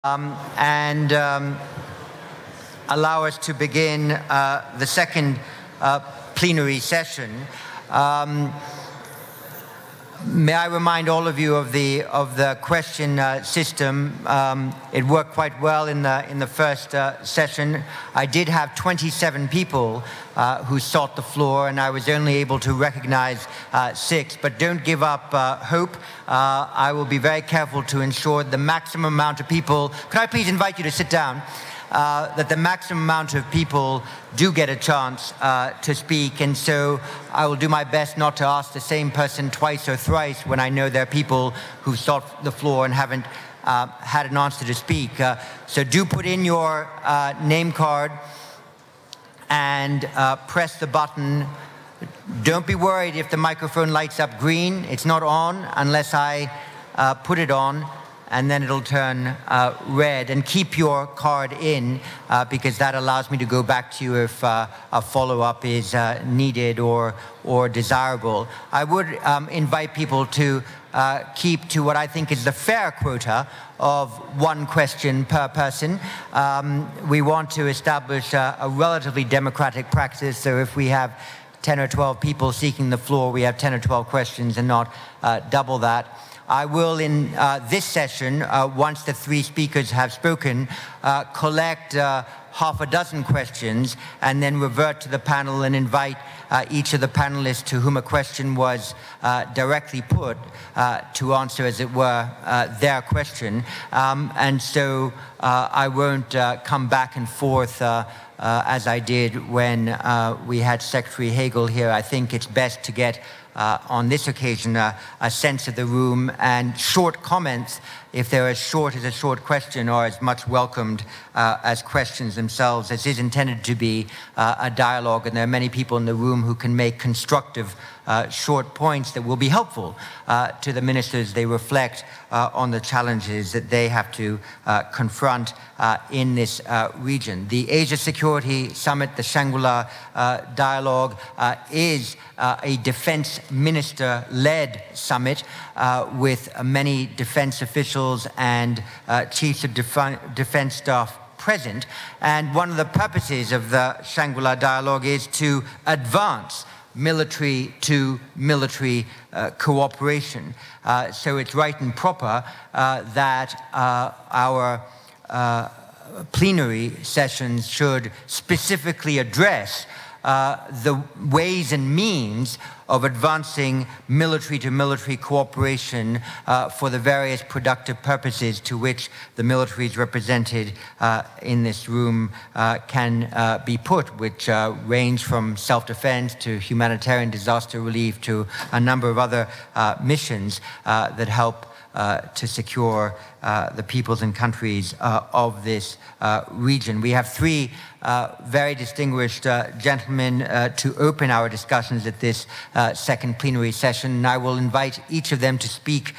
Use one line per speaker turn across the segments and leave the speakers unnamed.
and allow us to begin the second plenary session. May I remind all of you of the question system. It worked quite well in the first session. I did have 27 people who sought the floor, and I was only able to recognize 6. But don't give up hope. I will be very careful to ensure the maximum amount of people. Could I please invite you to sit down? That the maximum amount of people do get a chance to speak, and so I will do my best not to ask the same person twice or thrice when I know there are people who sought the floor and haven't had an answer to speak. So do put in your name card and press the button. Don't be worried if the microphone lights up green. It's not on unless I put it on, and then it'll turn red. And keep your card in because that allows me to go back to you if a follow-up is needed or desirable. I would invite people to keep to what I think is the fair quota of 1 question per person. We want to establish a relatively democratic practice, so if we have 10 or 12 people seeking the floor, we have 10 or 12 questions and not double that. I will, in this session, once the 3 speakers have spoken, collect half a dozen questions and then revert to the panel and invite each of the panelists to whom a question was directly put to answer, as it were, their question. And so I won't come back and forth as I did when we had Secretary Hagel here. I think it's best to get on this occasion a sense of the room, and short comments, if they're as short as a short question, are as much welcomed as questions themselves. This is intended to be a dialogue, and there are many people in the room who can make constructive short points that will be helpful to the ministers. They reflect on the challenges that they have to confront in this region. The Asia Security Summit, the Shangri-La Dialogue, is a defense minister-led summit with many defense officials and chiefs of defense staff present. And one of the purposes of the Shangri-La Dialogue is to advance military to military cooperation. So it's right and proper that our plenary sessions should specifically address the ways and means of advancing military-to-military cooperation for the various productive purposes to which the militaries represented in this room can be put, which range from self-defense to humanitarian disaster relief to a number of other missions that help to secure the peoples and countries of this region. We have 3 very distinguished gentlemen to open our discussions at this second plenary session, and I will invite each of them to speak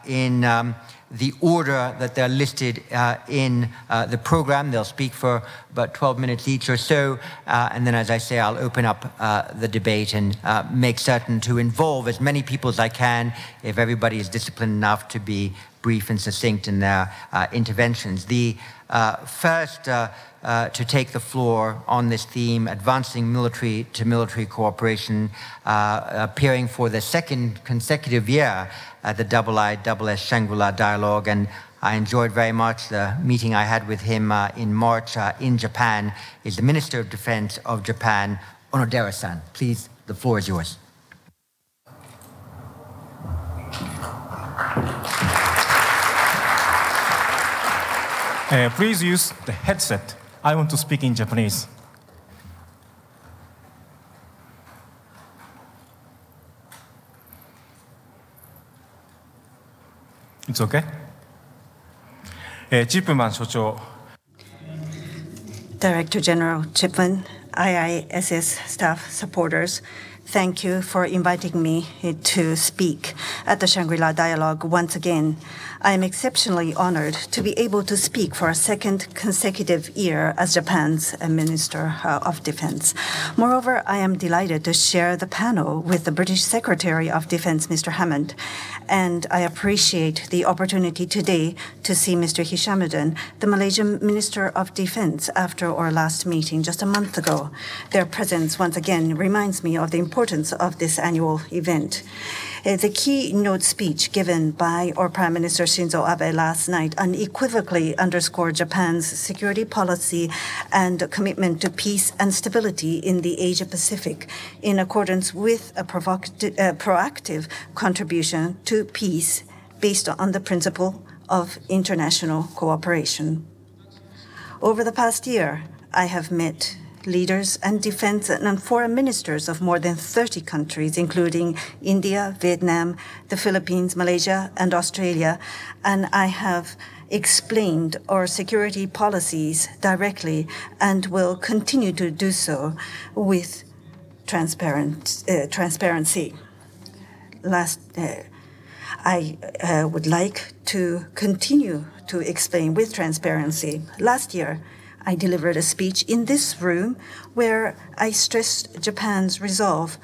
in the order that they're listed in the program. They'll speak for about 12 minutes each or so, and then, as I say, I'll open up the debate and make certain to involve as many people as I can, if everybody is disciplined enough to be brief and succinct in their interventions. The first to take the floor on this theme, advancing military-to-military cooperation, appearing for the 2nd consecutive year at the IISS Shangri-La Dialogue, and I enjoyed very much the meeting I had with him in March in Japan, is the Minister of Defense of Japan, Onodera-san. Please, the floor is yours.
Please use the headset. I want to speak in Japanese. It's okay? Chipman 所長
Director General Chipman, IISS staff supporters, Thank you for inviting me to speak at the Shangri-La Dialogue once again. I am exceptionally honored to be able to speak for a second consecutive year as Japan's Minister of Defense. Moreover, I am delighted to share the panel with the British Secretary of Defense, Mr. Hammond, and I appreciate the opportunity today to see Mr. Hishammauddin, the Malaysian Minister of Defense, after our last meeting just a month ago. Their presence once again reminds me of the importance of this annual event. The keynote speech given by our Prime Minister Shinzo Abe last night unequivocally underscored Japan's security policy and commitment to peace and stability in the Asia-Pacific in accordance with a proactive contribution to peace based on the principle of international cooperation. Over the past year, I have met leaders and defense and foreign ministers of more than 30 countries, including India, Vietnam, the Philippines, Malaysia, and Australia, and I have explained our security policies directly and will continue to do so with transparency. I would like to continue to explain with transparency. Last year, I delivered a speech in this room where I stressed Japan's resolve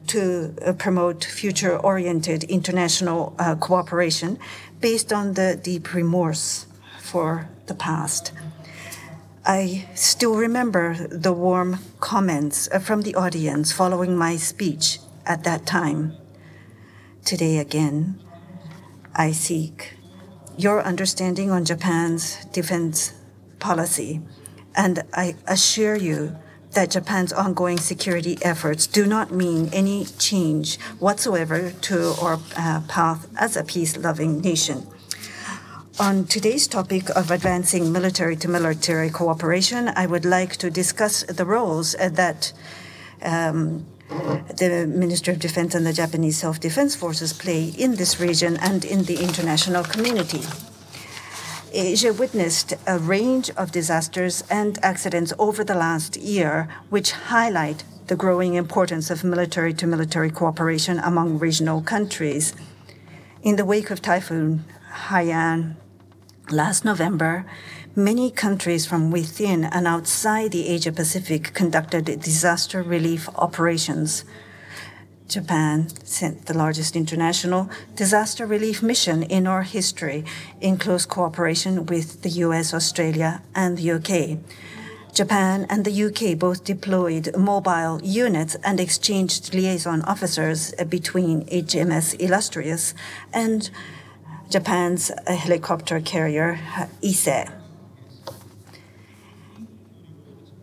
to promote future-oriented international cooperation based on the deep remorse for the past. I still remember the warm comments from the audience following my speech at that time. Today again, I seek your understanding on Japan's defense policy. And I assure you that Japan's ongoing security efforts do not mean any change whatsoever to our path as a peace-loving nation. On today's topic of advancing military-to-military cooperation, I would like to discuss the roles that the Ministry of Defense and the Japanese Self-Defense Forces play in this region and in the international community. Asia witnessed a range of disasters and accidents over the last year, which highlight the growing importance of military-to-military cooperation among regional countries. In the wake of Typhoon Haiyan last November, many countries from within and outside the Asia-Pacific conducted disaster relief operations. Japan sent the largest international disaster relief mission in our history in close cooperation with the US, Australia, and the UK. Japan and the UK both deployed mobile units and exchanged liaison officers between HMS Illustrious and Japan's helicopter carrier, Ise.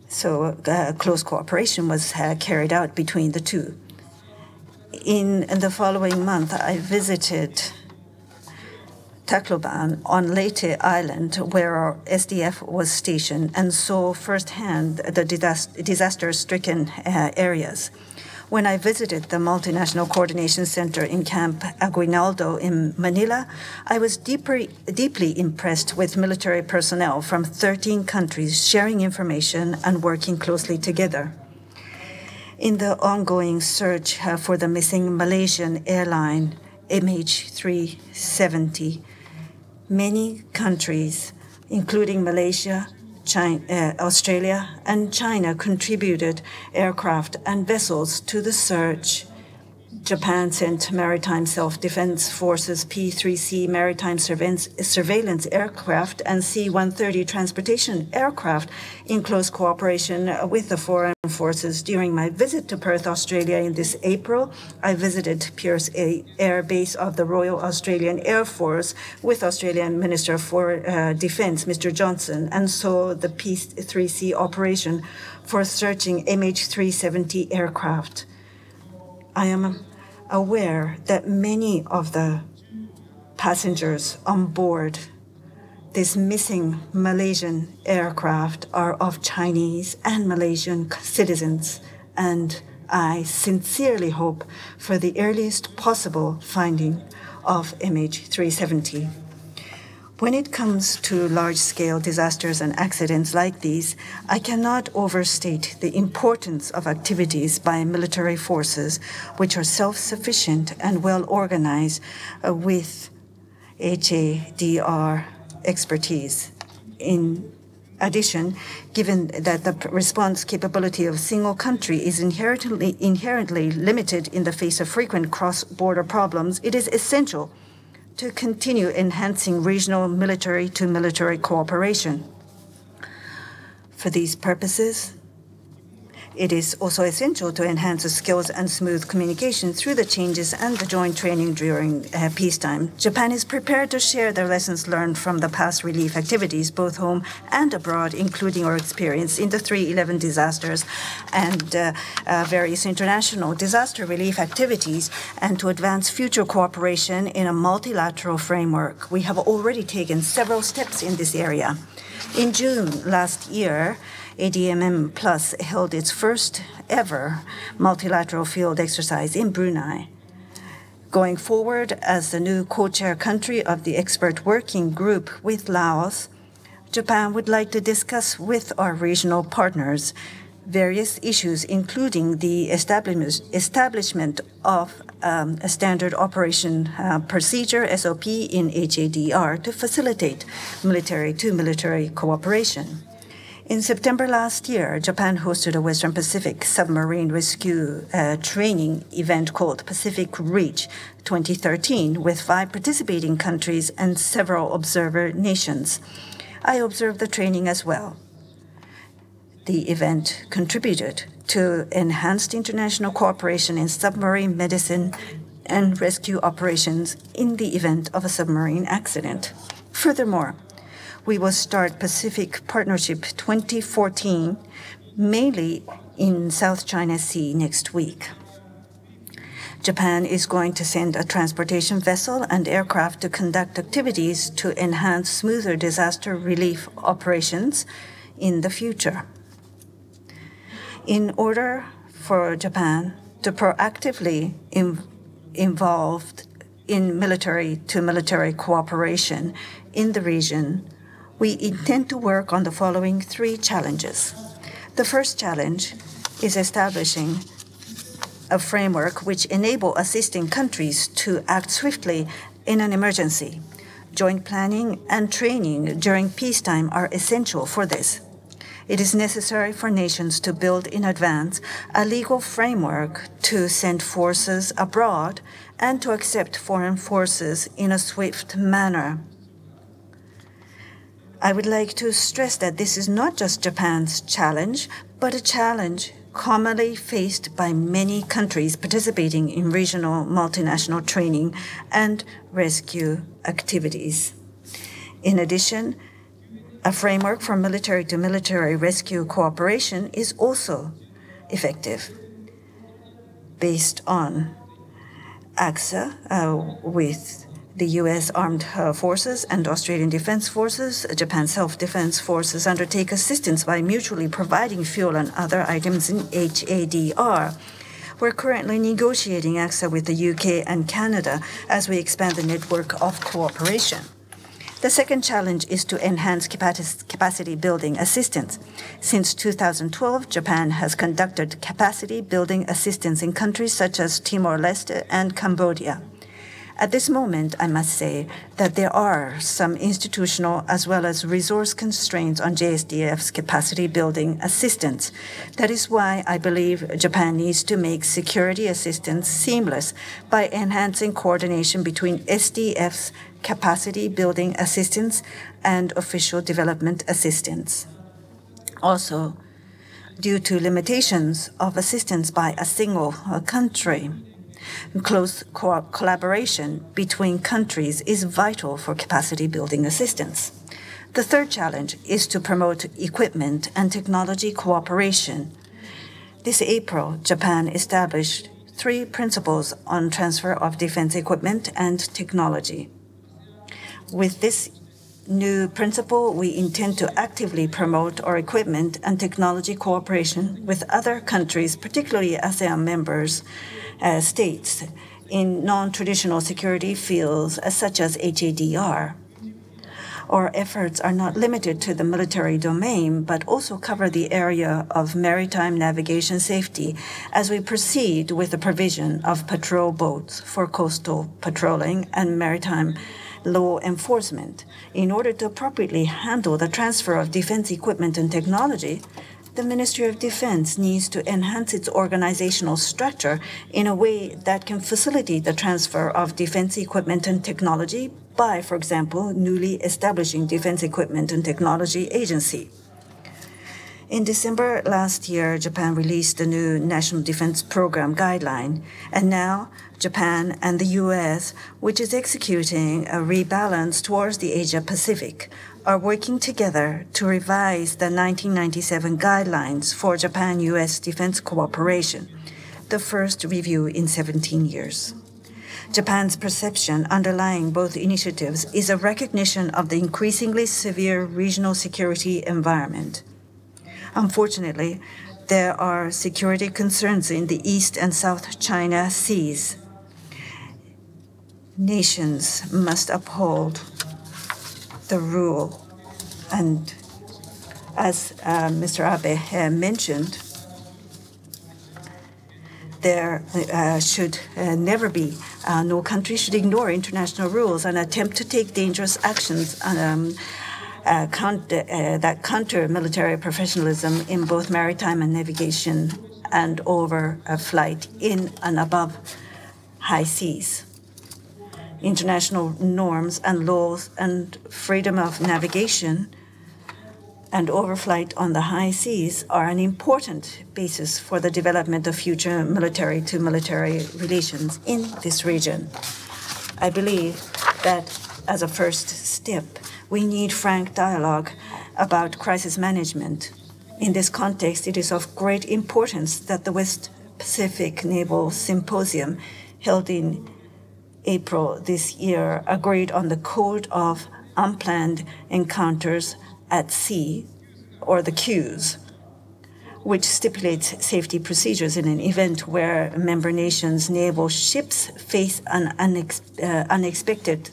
So close cooperation was carried out between the two. In the following month, I visited Tacloban on Leyte Island, where our SDF was stationed, and saw firsthand the disaster-stricken areas. When I visited the Multinational Coordination Center in Camp Aguinaldo in Manila, I was deeply impressed with military personnel from 13 countries sharing information and working closely together. In the ongoing search for the missing Malaysian airline MH370, many countries, including Malaysia, China, Australia, and China, contributed aircraft and vessels to the search. Japan sent Maritime Self-Defense Forces P-3C maritime surveillance aircraft and C-130 transportation aircraft in close cooperation with the foreign forces. During my visit to Perth, Australia in this April, I visited Pearce Air Base of the Royal Australian Air Force with Australian Minister for Defence, Mr. Johnson, and saw the P-3C operation for searching MH370 aircraft. I am aware that many of the passengers on board this missing Malaysian aircraft are of Chinese and Malaysian citizens, and I sincerely hope for the earliest possible finding of MH370. When it comes to large-scale disasters and accidents like these, I cannot overstate the importance of activities by military forces which are self-sufficient and well-organized with HADR expertise. In addition, given that the response capability of a single country is inherently limited in the face of frequent cross-border problems, it is essential to continue enhancing regional military-to-military cooperation. For these purposes, it is also essential to enhance the skills and smooth communication through the changes and the joint training during peacetime. Japan is prepared to share the lessons learned from the past relief activities, both home and abroad, including our experience in the 3/11 disasters and various international disaster relief activities, and to advance future cooperation in a multilateral framework. We have already taken several steps in this area. In June last year, ADMM Plus held its first ever multilateral field exercise in Brunei. Going forward as the new co-chair country of the expert working group with Laos, Japan would like to discuss with our regional partners various issues, including the establishment of a standard operation procedure, SOP, in HADR to facilitate military-to-military cooperation. In September last year, Japan hosted a Western Pacific submarine rescue training event called Pacific Reach 2013 with 5 participating countries and several observer nations. I observed the training as well. The event contributed to enhanced international cooperation in submarine medicine and rescue operations in the event of a submarine accident. Furthermore, we will start Pacific Partnership 2014, mainly in South China Sea next week. Japan is going to send a transportation vessel and aircraft to conduct activities to enhance smoother disaster relief operations in the future. In order for Japan to proactively involved in military-to-military cooperation in the region, we intend to work on the following 3 challenges. The first challenge is establishing a framework which enable assisting countries to act swiftly in an emergency. Joint planning and training during peacetime are essential for this. It is necessary for nations to build in advance a legal framework to send forces abroad and to accept foreign forces in a swift manner. I would like to stress that this is not just Japan's challenge, but a challenge commonly faced by many countries participating in regional multinational training and rescue activities. In addition, a framework for military-to-military rescue cooperation is also effective. Based on AXA with the U.S. Armed Forces and Australian Defense Forces, Japan's Self-Defense Forces undertake assistance by mutually providing fuel and other items in HADR. We're currently negotiating AXA with the UK and Canada as we expand the network of cooperation. The second challenge is to enhance capacity building assistance. Since 2012, Japan has conducted capacity building assistance in countries such as Timor-Leste and Cambodia. At this moment, I must say that there are some institutional as well as resource constraints on JSDF's capacity building assistance. That is why I believe Japan needs to make security assistance seamless by enhancing coordination between SDF's capacity building assistance and official development assistance. Also, due to limitations of assistance by a single country, close collaboration between countries is vital for capacity building assistance. The third challenge is to promote equipment and technology cooperation. This April, Japan established 3 principles on transfer of defense equipment and technology. With this new principle, we intend to actively promote our equipment and technology cooperation with other countries, particularly ASEAN members, states in non-traditional security fields such as HADR. Our efforts are not limited to the military domain, but also cover the area of maritime navigation safety as we proceed with the provision of patrol boats for coastal patrolling and maritime law enforcement. In order to appropriately handle the transfer of defense equipment and technology, the Ministry of Defense needs to enhance its organizational structure in a way that can facilitate the transfer of defense equipment and technology by, for example, newly establishing Defense Equipment and Technology Agency. In December last year, Japan released the new National Defense Program guideline, and now Japan and the U.S., which is executing a rebalance towards the Asia-Pacific, are working together to revise the 1997 guidelines for Japan-U.S. defense cooperation, the first review in 17 years. Japan's perception underlying both initiatives is a recognition of the increasingly severe regional security environment. Unfortunately, there are security concerns in the East and South China Seas. Nations must uphold the rule. And as Mr. Abe mentioned, there should never be, no country should ignore international rules and attempt to take dangerous actions that counter military professionalism in both maritime and navigation and over flight in and above high seas. International norms and laws and freedom of navigation and overflight on the high seas are an important basis for the development of future military-to-military relations in this region. I believe that as a first step, we need frank dialogue about crisis management. In this context, it is of great importance that the West Pacific Naval Symposium held in April this year agreed on the Code of Unplanned Encounters at Sea, or the CUES, which stipulates safety procedures in an event where member nations' naval ships face an unexpected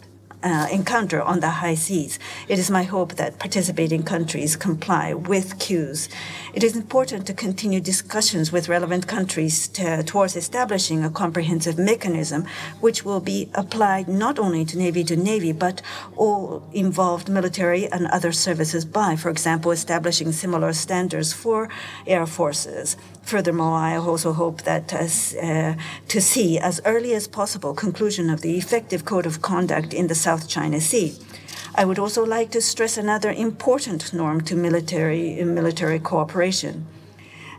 encounter on the high seas. It is my hope that participating countries comply with CUES. It is important to continue discussions with relevant countries towards establishing a comprehensive mechanism which will be applied not only to Navy, but all involved military and other services by, for example, establishing similar standards for air forces. Furthermore, I also hope that to see as early as possible conclusion of the effective code of conduct in the South China Sea. I would also like to stress another important norm to military cooperation.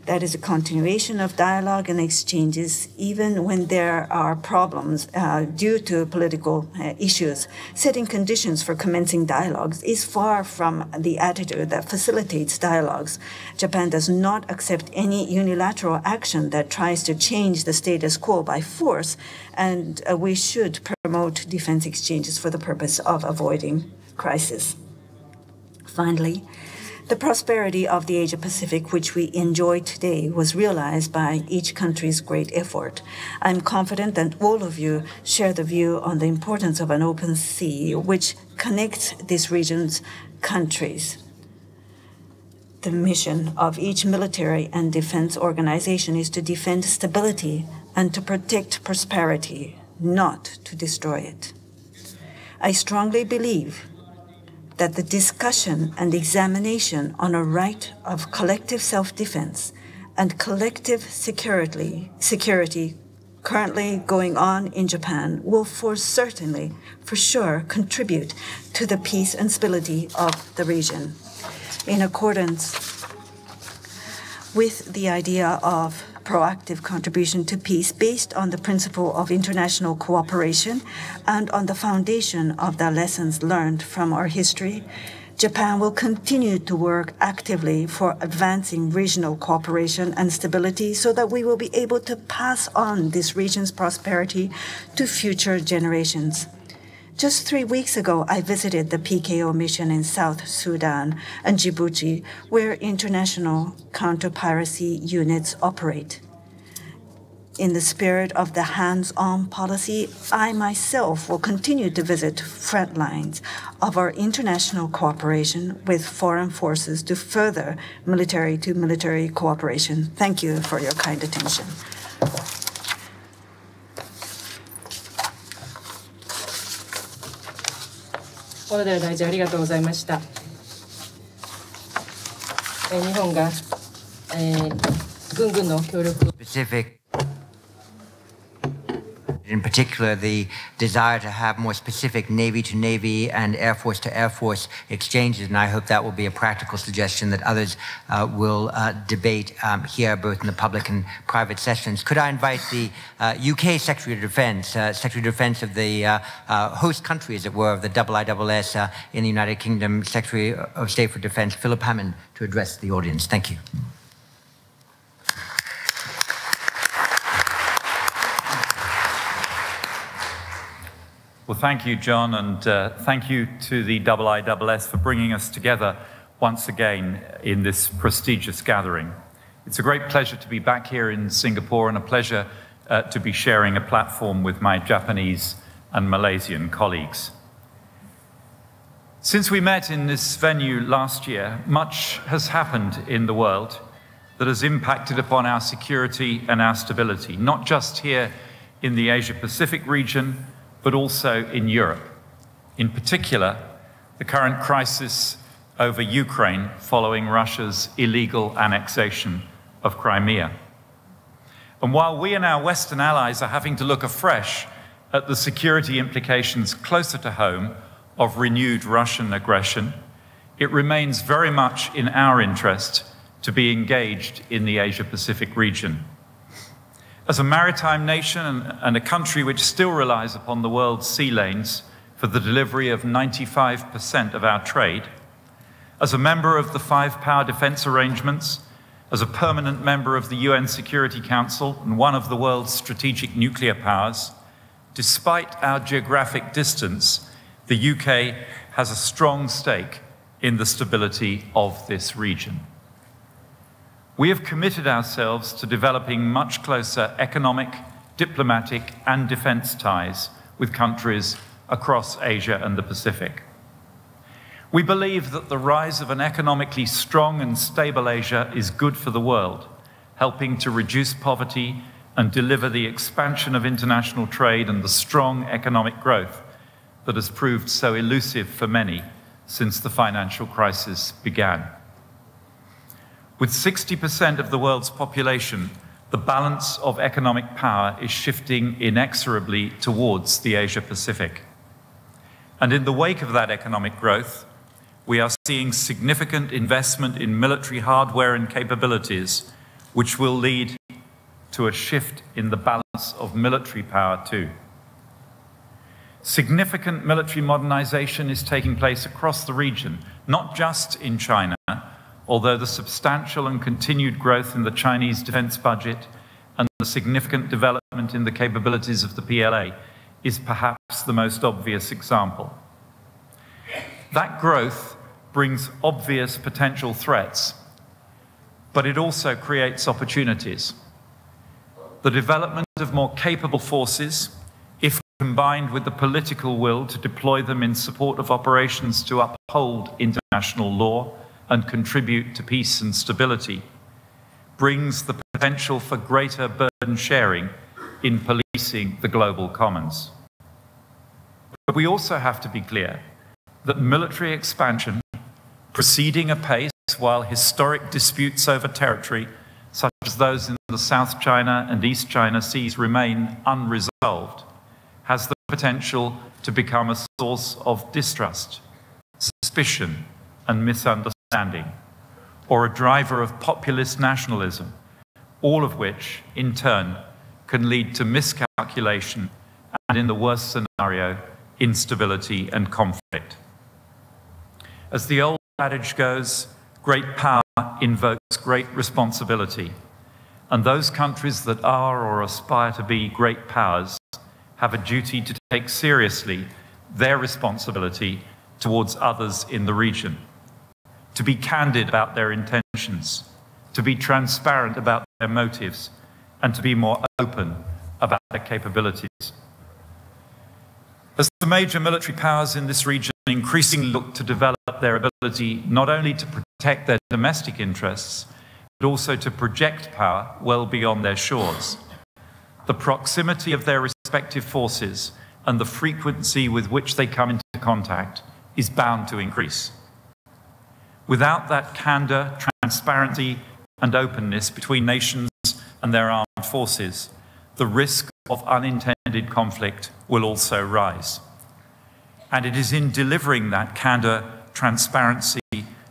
That is a continuation of dialogue and exchanges, even when there are problems due to political issues. Setting conditions for commencing dialogues is far from the attitude that facilitates dialogues. Japan does not accept any unilateral action that tries to change the status quo by force, and we should promote defense exchanges for the purpose of avoiding crisis. Finally, the prosperity of the Asia-Pacific, which we enjoy today, was realized by each country's great effort. I'm confident that all of you share the view on the importance of an open sea, which connects this region's countries. The mission of each military and defense organization is to defend stability and to protect prosperity, not to destroy it. I strongly believe that the discussion and examination on a right of collective self-defense and collective security currently going on in Japan will for sure contribute to the peace and stability of the region. In accordance with the idea of proactive contribution to peace based on the principle of international cooperation and on the foundation of the lessons learned from our history, Japan will continue to work actively for advancing regional cooperation and stability so that we will be able to pass on this region's prosperity to future generations. Just 3 weeks ago, I visited the PKO mission in South Sudan and Djibouti, where international counter-piracy units operate. In the spirit of the hands-on policy, I myself will continue to visit front lines of our international cooperation with foreign forces to further military-to-military cooperation. Thank you for your kind attention.
小野寺大臣ありがとうございました。日本が、軍の協力
In particular, the desire to have more specific Navy-to-Navy and Air Force-to-Air Force exchanges, and I hope that will be a practical suggestion that others will debate here, both in the public and private sessions. Could I invite the UK Secretary of Defence of the host country, as it were, of the IISS in the United Kingdom, Secretary of State for Defence, Phillip Hammond, to address the audience. Thank you.
Well, thank you, John, and thank you to the IISS for bringing us together once again in this prestigious gathering. It's a great pleasure to be back here in Singapore and a pleasure to be sharing a platform with my Japanese and Malaysian colleagues. Since we met in this venue last year, much has happened in the world that has impacted upon our security and our stability, not just here in the Asia-Pacific region, but also in Europe. In particular, the current crisis over Ukraine following Russia's illegal annexation of Crimea. And while we and our Western allies are having to look afresh at the security implications closer to home of renewed Russian aggression, it remains very much in our interest to be engaged in the Asia-Pacific region. As a maritime nation and a country which still relies upon the world's sea lanes for the delivery of 95% of our trade, as a member of the Five Power Defence Arrangements, as a permanent member of the UN Security Council and one of the world's strategic nuclear powers, despite our geographic distance, the UK has a strong stake in the stability of this region. We have committed ourselves to developing much closer economic, diplomatic, and defence ties with countries across Asia and the Pacific. We believe that the rise of an economically strong and stable Asia is good for the world, helping to reduce poverty and deliver the expansion of international trade and the strong economic growth that has proved so elusive for many since the financial crisis began. With 60% of the world's population, the balance of economic power is shifting inexorably towards the Asia-Pacific. And in the wake of that economic growth, we are seeing significant investment in military hardware and capabilities, which will lead to a shift in the balance of military power too. Significant military modernization is taking place across the region, not just in China, although the substantial and continued growth in the Chinese defense budget and the significant development in the capabilities of the PLA is perhaps the most obvious example. That growth brings obvious potential threats, but it also creates opportunities. The development of more capable forces, if combined with the political will to deploy them in support of operations to uphold international law and contribute to peace and stability, brings the potential for greater burden sharing in policing the global commons. But we also have to be clear that military expansion, proceeding apace while historic disputes over territory, such as those in the South China and East China Seas, remain unresolved, has the potential to become a source of distrust, suspicion, and misunderstanding, or a driver of populist nationalism, all of which, in turn, can lead to miscalculation and, in the worst scenario, instability and conflict. As the old adage goes, great power invokes great responsibility, and those countries that are or aspire to be great powers have a duty to take seriously their responsibility towards others in the region, to be candid about their intentions, to be transparent about their motives, and to be more open about their capabilities. As the major military powers in this region increasingly look to develop their ability not only to protect their domestic interests, but also to project power well beyond their shores, the proximity of their respective forces and the frequency with which they come into contact is bound to increase. Without that candor, transparency, and openness between nations and their armed forces, the risk of unintended conflict will also rise. And it is in delivering that candor, transparency,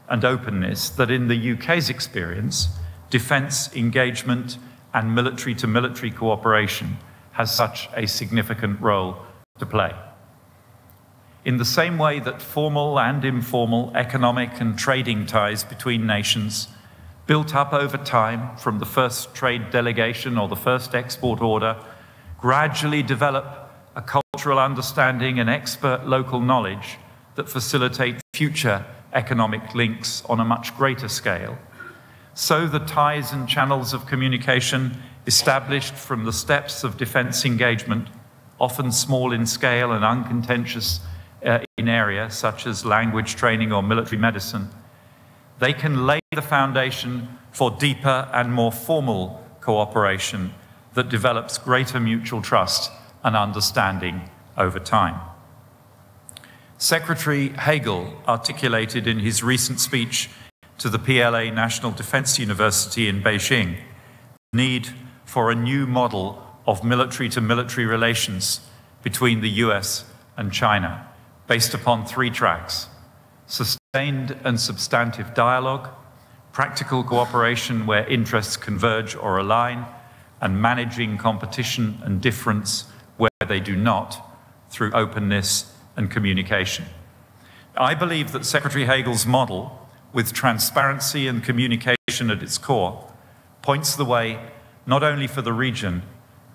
and openness that, in the UK's experience, defence engagement and military-to-military cooperation has such a significant role to play. In the same way that formal and informal economic and trading ties between nations, built up over time from the first trade delegation or the first export order, gradually develop a cultural understanding and expert local knowledge that facilitate future economic links on a much greater scale. So the ties and channels of communication established from the steps of defence engagement, often small in scale and uncontentious in area, such as language training or military medicine, they can lay the foundation for deeper and more formal cooperation that develops greater mutual trust and understanding over time. Secretary Hagel articulated in his recent speech to the PLA National Defence University in Beijing the need for a new model of military-to-military relations between the US and China, based upon 3 tracks: sustained and substantive dialogue, practical cooperation where interests converge or align, and managing competition and difference where they do not, through openness and communication. I believe that Secretary Hagel's model, with transparency and communication at its core, points the way not only for the region,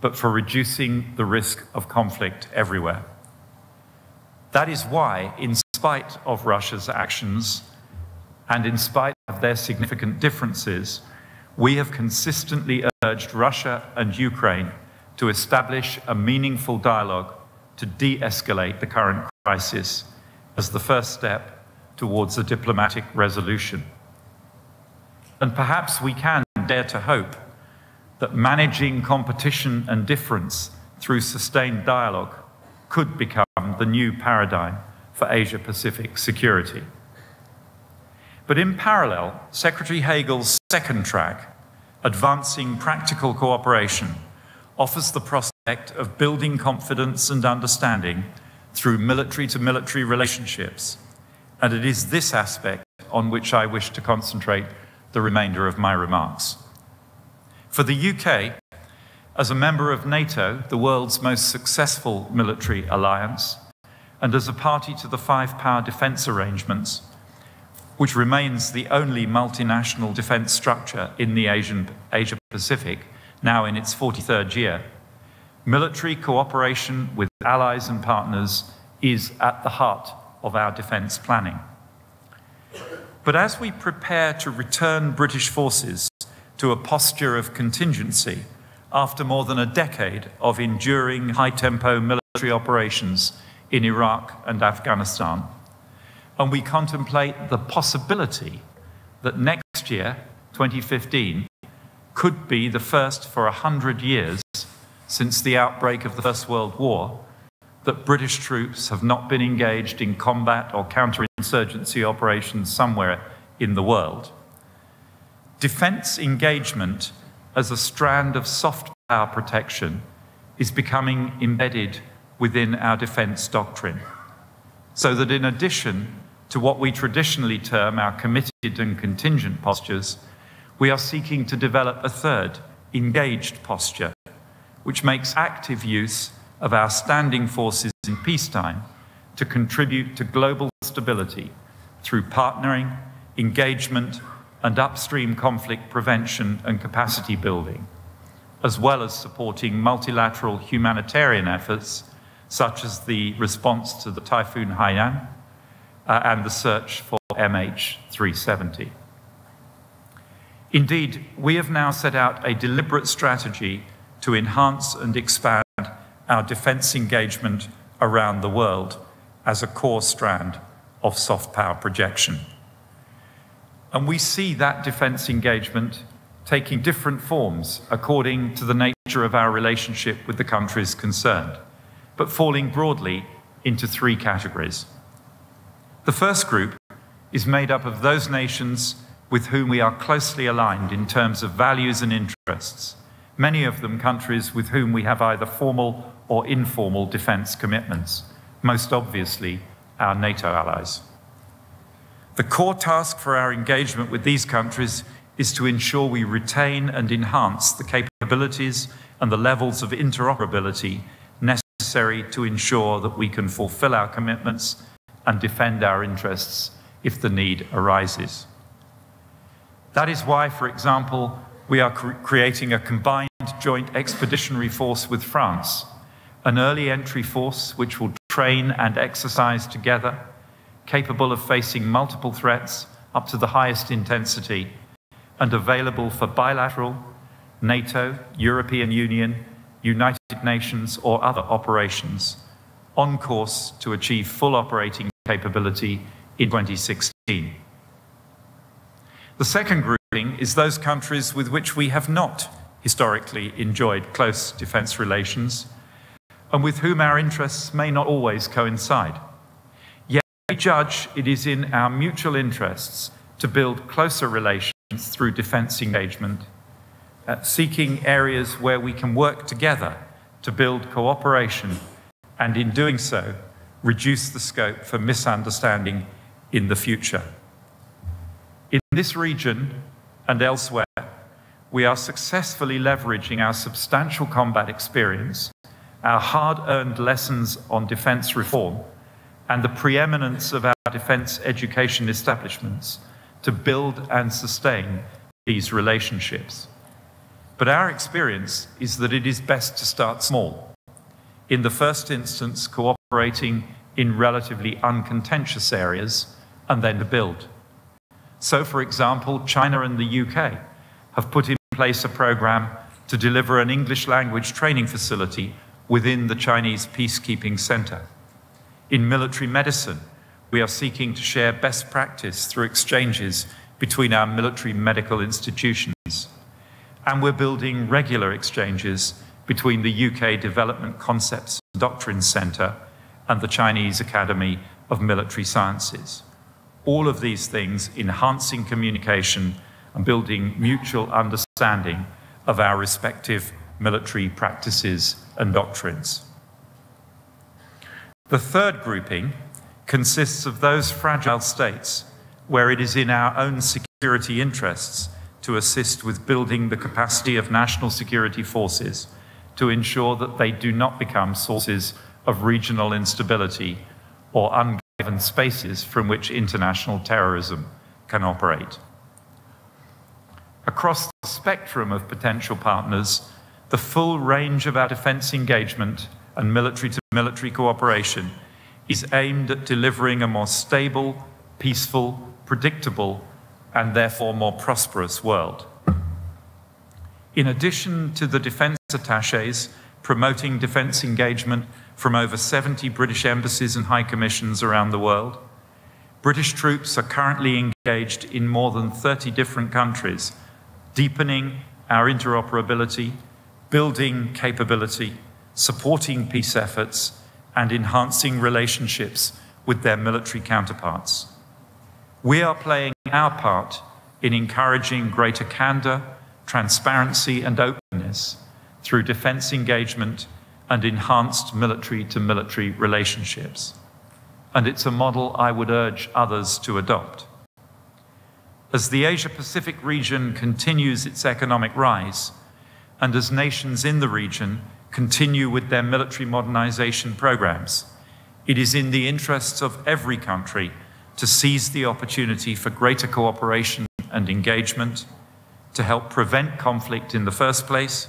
but for reducing the risk of conflict everywhere. That is why, in spite of Russia's actions, and in spite of their significant differences, we have consistently urged Russia and Ukraine to establish a meaningful dialogue to de-escalate the current crisis as the first step towards a diplomatic resolution. And perhaps we can dare to hope that managing competition and difference through sustained dialogue could become the new paradigm for Asia-Pacific security. But in parallel, Secretary Hagel's second track, advancing practical cooperation, offers the prospect of building confidence and understanding through military-to-military relationships, and it is this aspect on which I wish to concentrate the remainder of my remarks. For the UK, as a member of NATO, the world's most successful military alliance, and as a party to the 5-power defence arrangements, which remains the only multinational defence structure in the Asia-Pacific, now in its 43rd year, military cooperation with allies and partners is at the heart of our defence planning. But as we prepare to return British forces to a posture of contingency after more than a decade of enduring high-tempo military operations in Iraq and Afghanistan, and we contemplate the possibility that next year, 2015, could be the first for 100 years since the outbreak of the First World War that British troops have not been engaged in combat or counterinsurgency operations somewhere in the world. Defence engagement as a strand of soft power protection is becoming embedded within our defence doctrine, so that in addition to what we traditionally term our committed and contingent postures, we are seeking to develop a third, engaged posture, which makes active use of our standing forces in peacetime to contribute to global stability through partnering, engagement, and upstream conflict prevention and capacity building, as well as supporting multilateral humanitarian efforts, such as the response to the Typhoon Haiyan and the search for MH370. Indeed, we have now set out a deliberate strategy to enhance and expand our defence engagement around the world as a core strand of soft power projection. And we see that defence engagement taking different forms according to the nature of our relationship with the countries concerned, but falling broadly into three categories. The first group is made up of those nations with whom we are closely aligned in terms of values and interests, many of them countries with whom we have either formal or informal defence commitments, most obviously our NATO allies. The core task for our engagement with these countries is to ensure we retain and enhance the capabilities and the levels of interoperability necessary to ensure that we can fulfill our commitments and defend our interests if the need arises. That is why, for example, we are creating a combined joint expeditionary force with France, an early entry force which will train and exercise together, capable of facing multiple threats up to the highest intensity, and available for bilateral, NATO, European Union, United Nations or other operations, on course to achieve full operating capability in 2016. The second grouping is those countries with which we have not historically enjoyed close defence relations and with whom our interests may not always coincide. Yet we judge it is in our mutual interests to build closer relations through defence engagement, seeking areas where we can work together to build cooperation and in doing so reduce the scope for misunderstanding in the future. In this region and elsewhere, we are successfully leveraging our substantial combat experience, our hard-earned lessons on defence reform, and the preeminence of our defence education establishments to build and sustain these relationships. But our experience is that it is best to start small. In the first instance, cooperating in relatively uncontentious areas, and then to build. So, for example, China and the UK have put in place a program to deliver an English language training facility within the Chinese Peacekeeping Center. In military medicine, we are seeking to share best practice through exchanges between our military medical institutions. And we're building regular exchanges between the UK Development Concepts and Doctrines Center and the Chinese Academy of Military Sciences. All of these things enhancing communication and building mutual understanding of our respective military practices and doctrines. The third grouping consists of those fragile states where it is in our own security interests to assist with building the capacity of national security forces to ensure that they do not become sources of regional instability or ungiven spaces from which international terrorism can operate. Across the spectrum of potential partners, the full range of our defence engagement and military-to-military cooperation is aimed at delivering a more stable, peaceful, predictable, and therefore more prosperous world. In addition to the defence attachés promoting defence engagement from over 70 British embassies and high commissions around the world, British troops are currently engaged in more than 30 different countries, deepening our interoperability, building capability, supporting peace efforts, and enhancing relationships with their military counterparts. We are playing our part in encouraging greater candour, transparency, and openness through defence engagement and enhanced military-to-military relationships. And it's a model I would urge others to adopt. As the Asia-Pacific region continues its economic rise, and as nations in the region continue with their military modernization programs, it is in the interests of every country to seize the opportunity for greater cooperation and engagement, to help prevent conflict in the first place,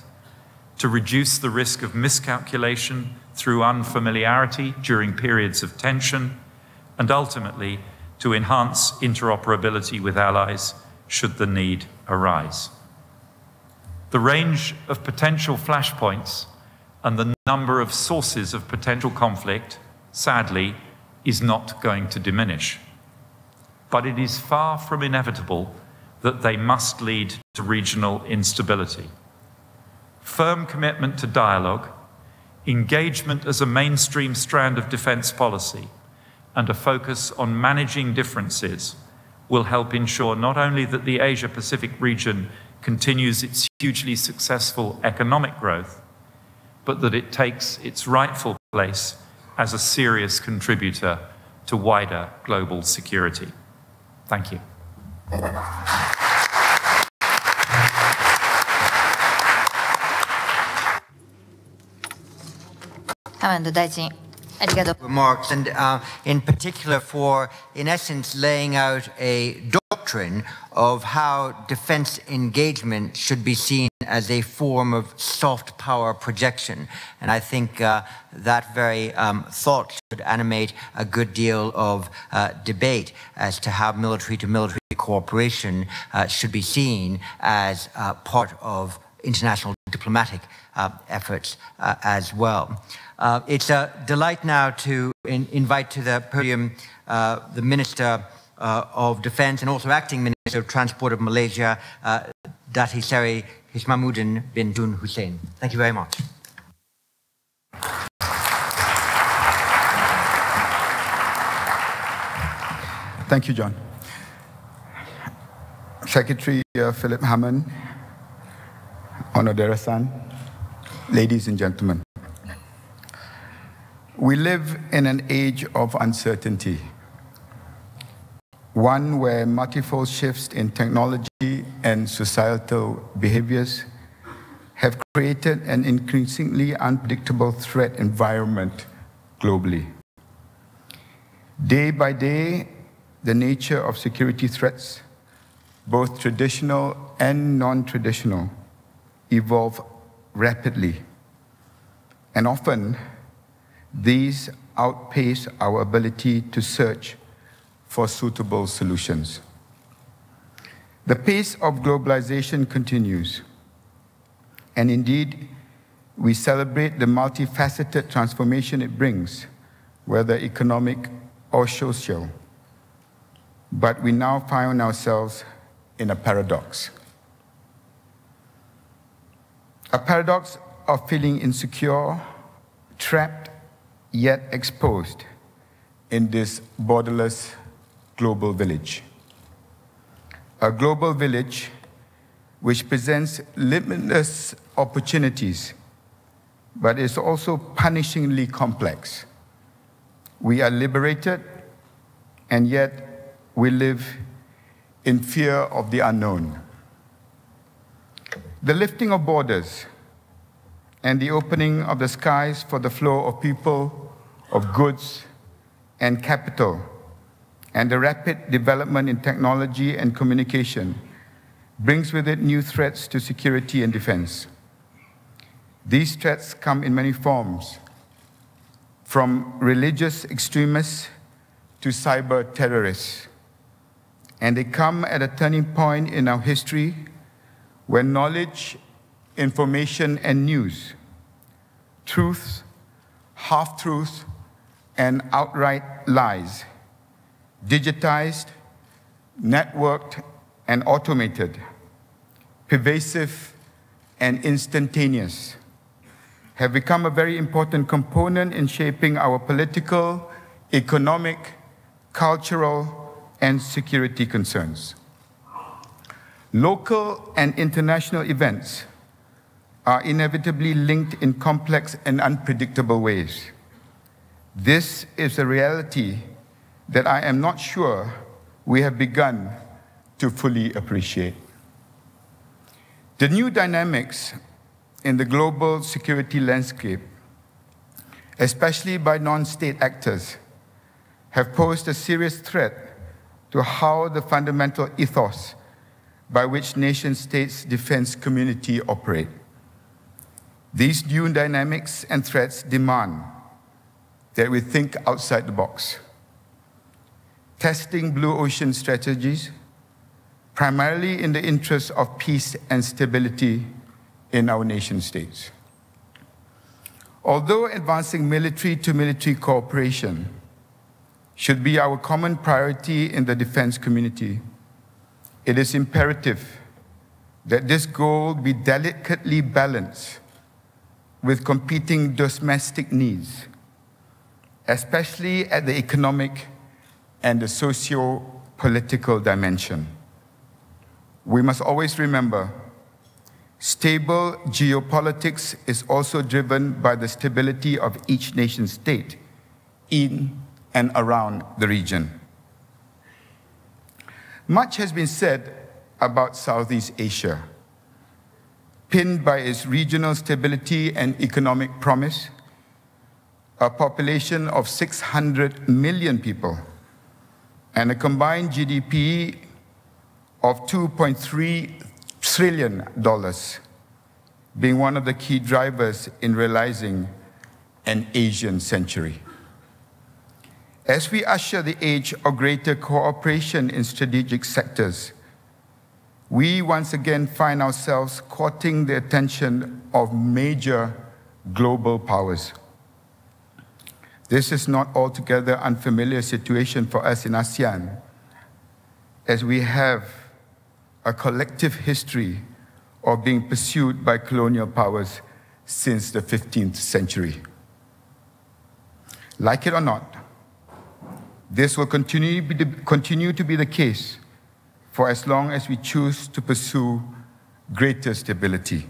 to reduce the risk of miscalculation through unfamiliarity during periods of tension, and ultimately to enhance interoperability with allies should the need arise. The range of potential flashpoints and the number of sources of potential conflict, sadly, is not going to diminish. But it is far from inevitable that they must lead to regional instability. Firm commitment to dialogue, engagement as a mainstream strand of defense policy, and a focus on managing differences will help ensure not only that the Asia-Pacific region continues its hugely successful economic growth, but that it takes its rightful place as a serious contributor to wider global security. Thank you.
ハマンド大臣、ありがとう。
Remarks, and in particular for, in essence, laying out a doctrine of how defense engagement should be seen as a form of soft power projection. And I think that very thought should animate a good deal of debate as to how military-to-military cooperation should be seen as part of international diplomatic efforts as well. It's a delight now to invite to the podium the Minister of Defense and also Acting Minister of Transport of Malaysia, Dato Seri Hishammauddin bin Tun Hussein. Thank you very much.
Thank you, John. Secretary Phillip Hammond, Onodera-san, ladies and gentlemen. We live in an age of uncertainty, one where multifold shifts in technology and societal behaviors have created an increasingly unpredictable threat environment globally. Day by day, the nature of security threats, both traditional and non-traditional, evolve rapidly, and often these outpace our ability to search for suitable solutions. The pace of globalization continues, and indeed, we celebrate the multifaceted transformation it brings, whether economic or social. But we now find ourselves in a paradox. A paradox of feeling insecure, trapped, yet exposed in this borderless global village. A global village which presents limitless opportunities, but is also punishingly complex. We are liberated, and yet we live in fear of the unknown. The lifting of borders and the opening of the skies for the flow of people, of goods, and capital, and the rapid development in technology and communication brings with it new threats to security and defense. These threats come in many forms, from religious extremists to cyber terrorists. And they come at a turning point in our history when knowledge, information, and news, truth, half-truth, and outright lies, digitized, networked, and automated, pervasive, and instantaneous, have become a very important component in shaping our political, economic, cultural, and security concerns. Local and international events are inevitably linked in complex and unpredictable ways. This is a reality that I am not sure we have begun to fully appreciate. The new dynamics in the global security landscape, especially by non-state actors, have posed a serious threat to how the fundamental ethos by which nation-states' defense community operate. These new dynamics and threats demand that we think outside the box, testing blue ocean strategies, primarily in the interest of peace and stability in our nation states. Although advancing military-to-military cooperation should be our common priority in the defense community, it is imperative that this goal be delicately balanced with competing domestic needs, especially at the economic and the socio-political dimension. We must always remember, stable geopolitics is also driven by the stability of each nation state in and around the region. Much has been said about Southeast Asia, pinned by its regional stability and economic promise, a population of 600 million people, and a combined GDP of $2.3 trillion, being one of the key drivers in realizing an Asian century. As we usher the age of greater cooperation in strategic sectors, we once again find ourselves courting the attention of major global powers. This is not altogether unfamiliar situation for us in ASEAN, as we have a collective history of being pursued by colonial powers since the 15th century. Like it or not, this will continue to be the case for as long as we choose to pursue greater stability.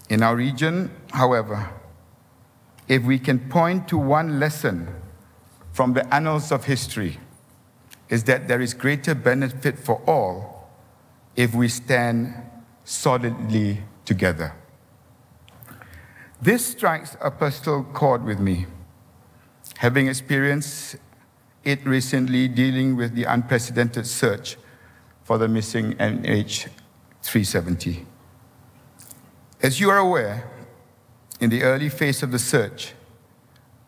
In our region, however, if we can point to one lesson from the annals of history, is that there is greater benefit for all if we stand solidly together. This strikes a personal chord with me, having experienced it recently dealing with the unprecedented search for the missing MH370. As you are aware, in the early phase of the search,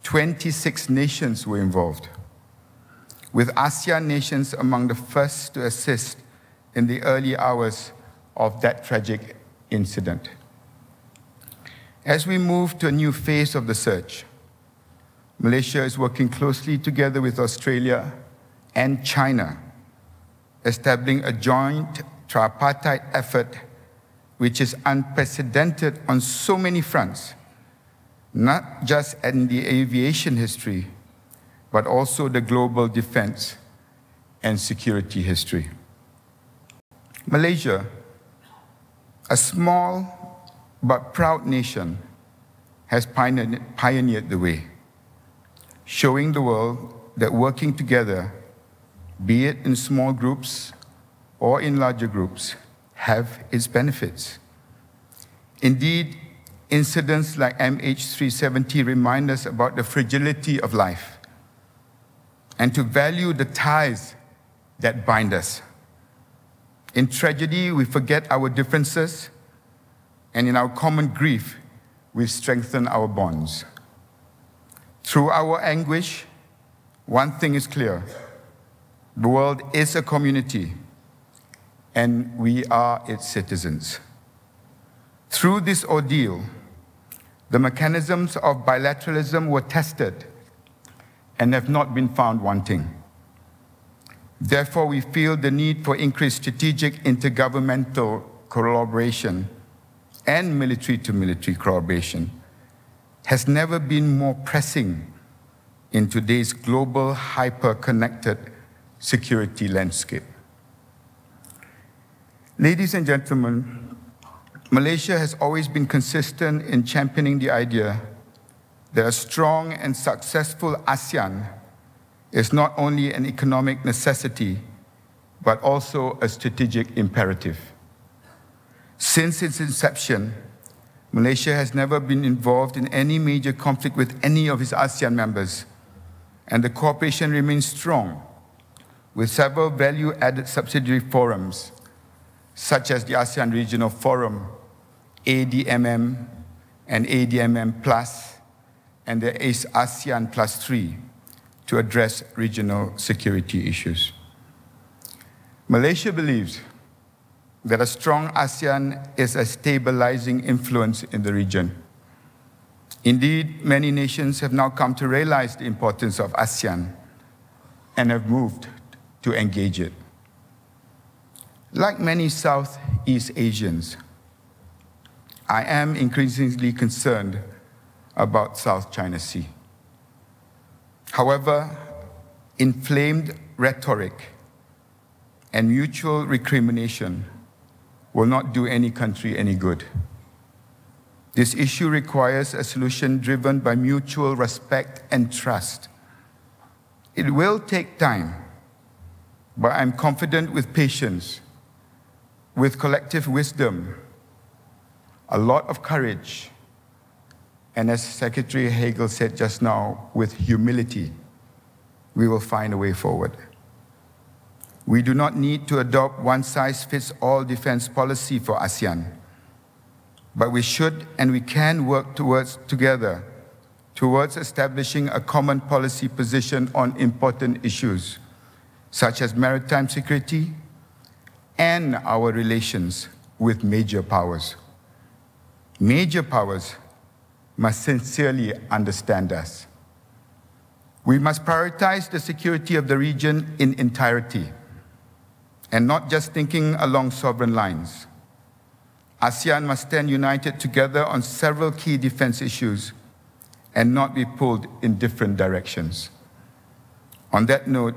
26 nations were involved, with ASEAN nations among the first to assist in the early hours of that tragic incident. As we move to a new phase of the search, Malaysia is working closely together with Australia and China, establishing a joint tripartite effort which is unprecedented on so many fronts, not just in the aviation history, but also the global defense and security history. Malaysia, a small but proud nation, has pioneered the way, showing the world that working together, be it in small groups or in larger groups, have its benefits. Indeed, incidents like MH370 remind us about the fragility of life and to value the ties that bind us. In tragedy, we forget our differences, and in our common grief, we strengthen our bonds. Through our anguish, one thing is clear: the world is a community, and we are its citizens. Through this ordeal, the mechanisms of bilateralism were tested and have not been found wanting. Therefore, we feel the need for increased strategic intergovernmental collaboration and military-to-military collaboration has never been more pressing in today's global, hyper-connected security landscape. Ladies and gentlemen, Malaysia has always been consistent in championing the idea that a strong and successful ASEAN is not only an economic necessity, but also a strategic imperative. Since its inception, Malaysia has never been involved in any major conflict with any of its ASEAN members, and the cooperation remains strong, with several value-added subsidiary forums, such as the ASEAN Regional Forum, ADMM and ADMM Plus, and the ASEAN Plus 3, to address regional security issues. Malaysia believes that a strong ASEAN is a stabilizing influence in the region. Indeed, many nations have now come to realize the importance of ASEAN and have moved to engage it. Like many Southeast Asians, I am increasingly concerned about South China Sea. However, inflamed rhetoric and mutual recrimination will not do any country any good. This issue requires a solution driven by mutual respect and trust. It will take time, but I'm confident with patience, with collective wisdom, a lot of courage, and as Secretary Hagel said just now, with humility, we will find a way forward. We do not need to adopt one-size-fits-all defense policy for ASEAN, but we should and we can work together towards establishing a common policy position on important issues, such as maritime security and our relations with major powers. Major powers must sincerely understand us. We must prioritize the security of the region in entirety, and not just thinking along sovereign lines. ASEAN must stand united together on several key defense issues and not be pulled in different directions. On that note,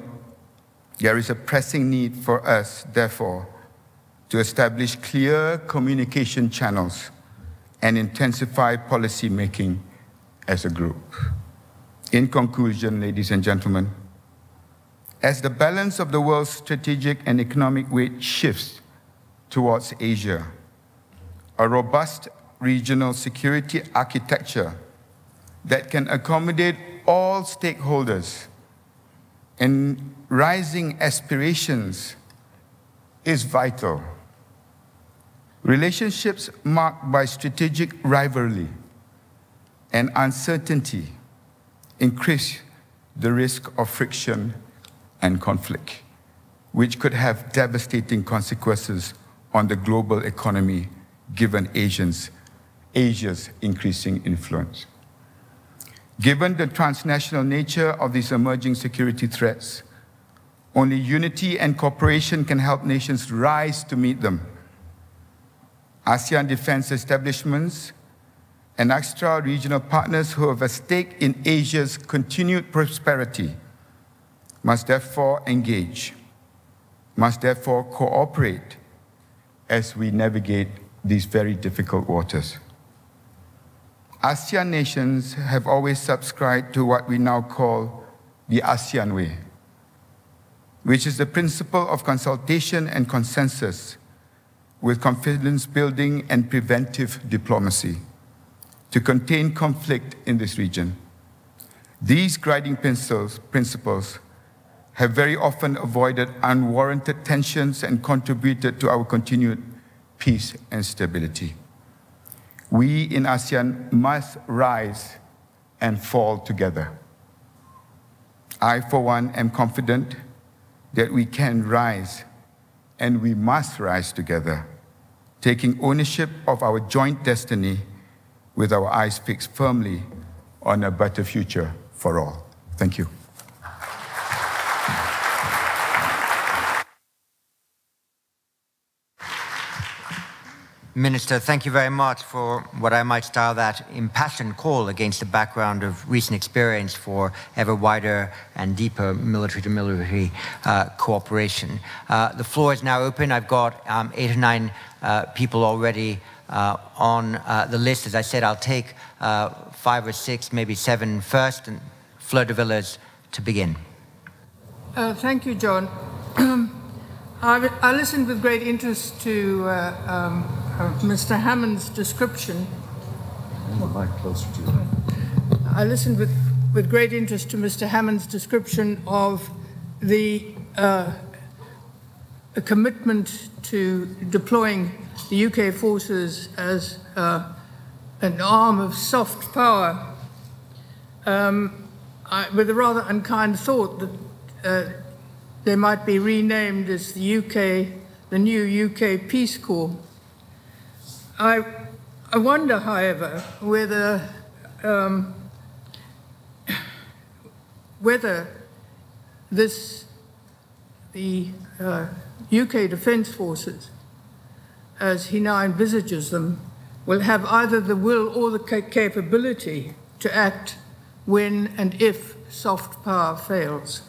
there is a pressing need for us, therefore, to establish clear communication channels and intensify policy making as a group. In conclusion, ladies and gentlemen, as the balance of the world's strategic and economic weight shifts towards Asia, a robust regional security architecture that can accommodate all stakeholders and rising aspirations is vital. Relationships marked by strategic rivalry and uncertainty increase the risk of friction and conflict, which could have devastating consequences on the global economy given Asia's increasing influence. Given the transnational nature of these emerging security threats, only unity and cooperation can help nations rise to meet them. ASEAN defense establishments and extra-regional partners who have a stake in Asia's continued prosperity must therefore engage, must therefore cooperate as we navigate these very difficult waters. ASEAN nations have always subscribed to what we now call the ASEAN Way, which is the principle of consultation and consensus with confidence building and preventive diplomacy to contain conflict in this region. These guiding principles have very often avoided unwarranted tensions and contributed to our continued peace and stability. We in ASEAN must rise and fall together. I, for one, am confident that we can rise and we must rise together, taking ownership of our joint destiny with our eyes fixed firmly on a better future for all. Thank you.
Minister, thank you very much for what I might style that impassioned call against the background of recent experience for ever wider and deeper military-to-military cooperation. The floor is now open. I've got 8 or 9 people already on the list. As I said, I'll take 5 or 6, maybe 7 first, and Fleur de Villiers to begin.
Thank you, John. I listened with great interest to Mr. Hammond's description.
Closer to you.
I listened with great interest to Mr. Hammond's description of the commitment to deploying the UK forces as an arm of soft power, with a rather unkind thought that they might be renamed as the new UK Peace Corps. I wonder, however, whether the UK Defence Forces, as he now envisages them, will have either the will or the capability to act when and if soft power fails.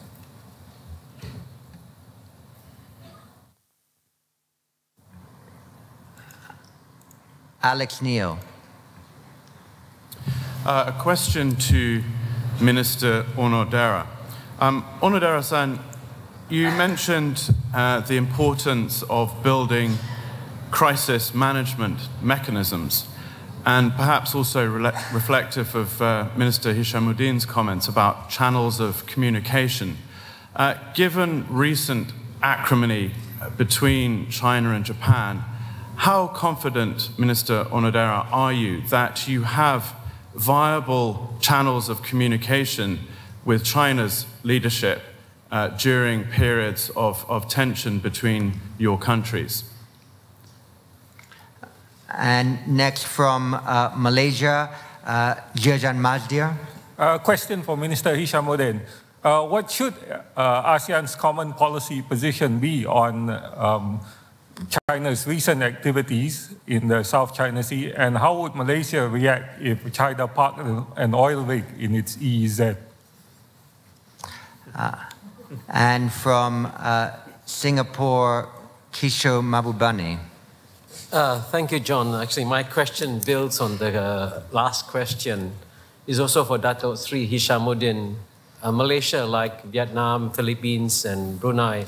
Alex Neil.
A question to Minister Onodera. Onodera-san, you mentioned the importance of building crisis management mechanisms, and perhaps also reflective of Minister Hishammauddin's comments about channels of communication. Given recent acrimony between China and Japan, how confident, Minister Onodera, are you that you have viable channels of communication with China's leadership during periods of tension between your countries?
And next from Malaysia, Jejan Mazdia.
Question for Minister Hishammauddin. What should ASEAN's common policy position be on China's recent activities in the South China Sea, and how would Malaysia react if China parked an oil rig in its EEZ?
And from Singapore, Kisho Mabubani.
Thank you, John. Actually, my question builds on the last question. It's also for Dato Sri Hishammauddin. Malaysia, like Vietnam, Philippines, and Brunei,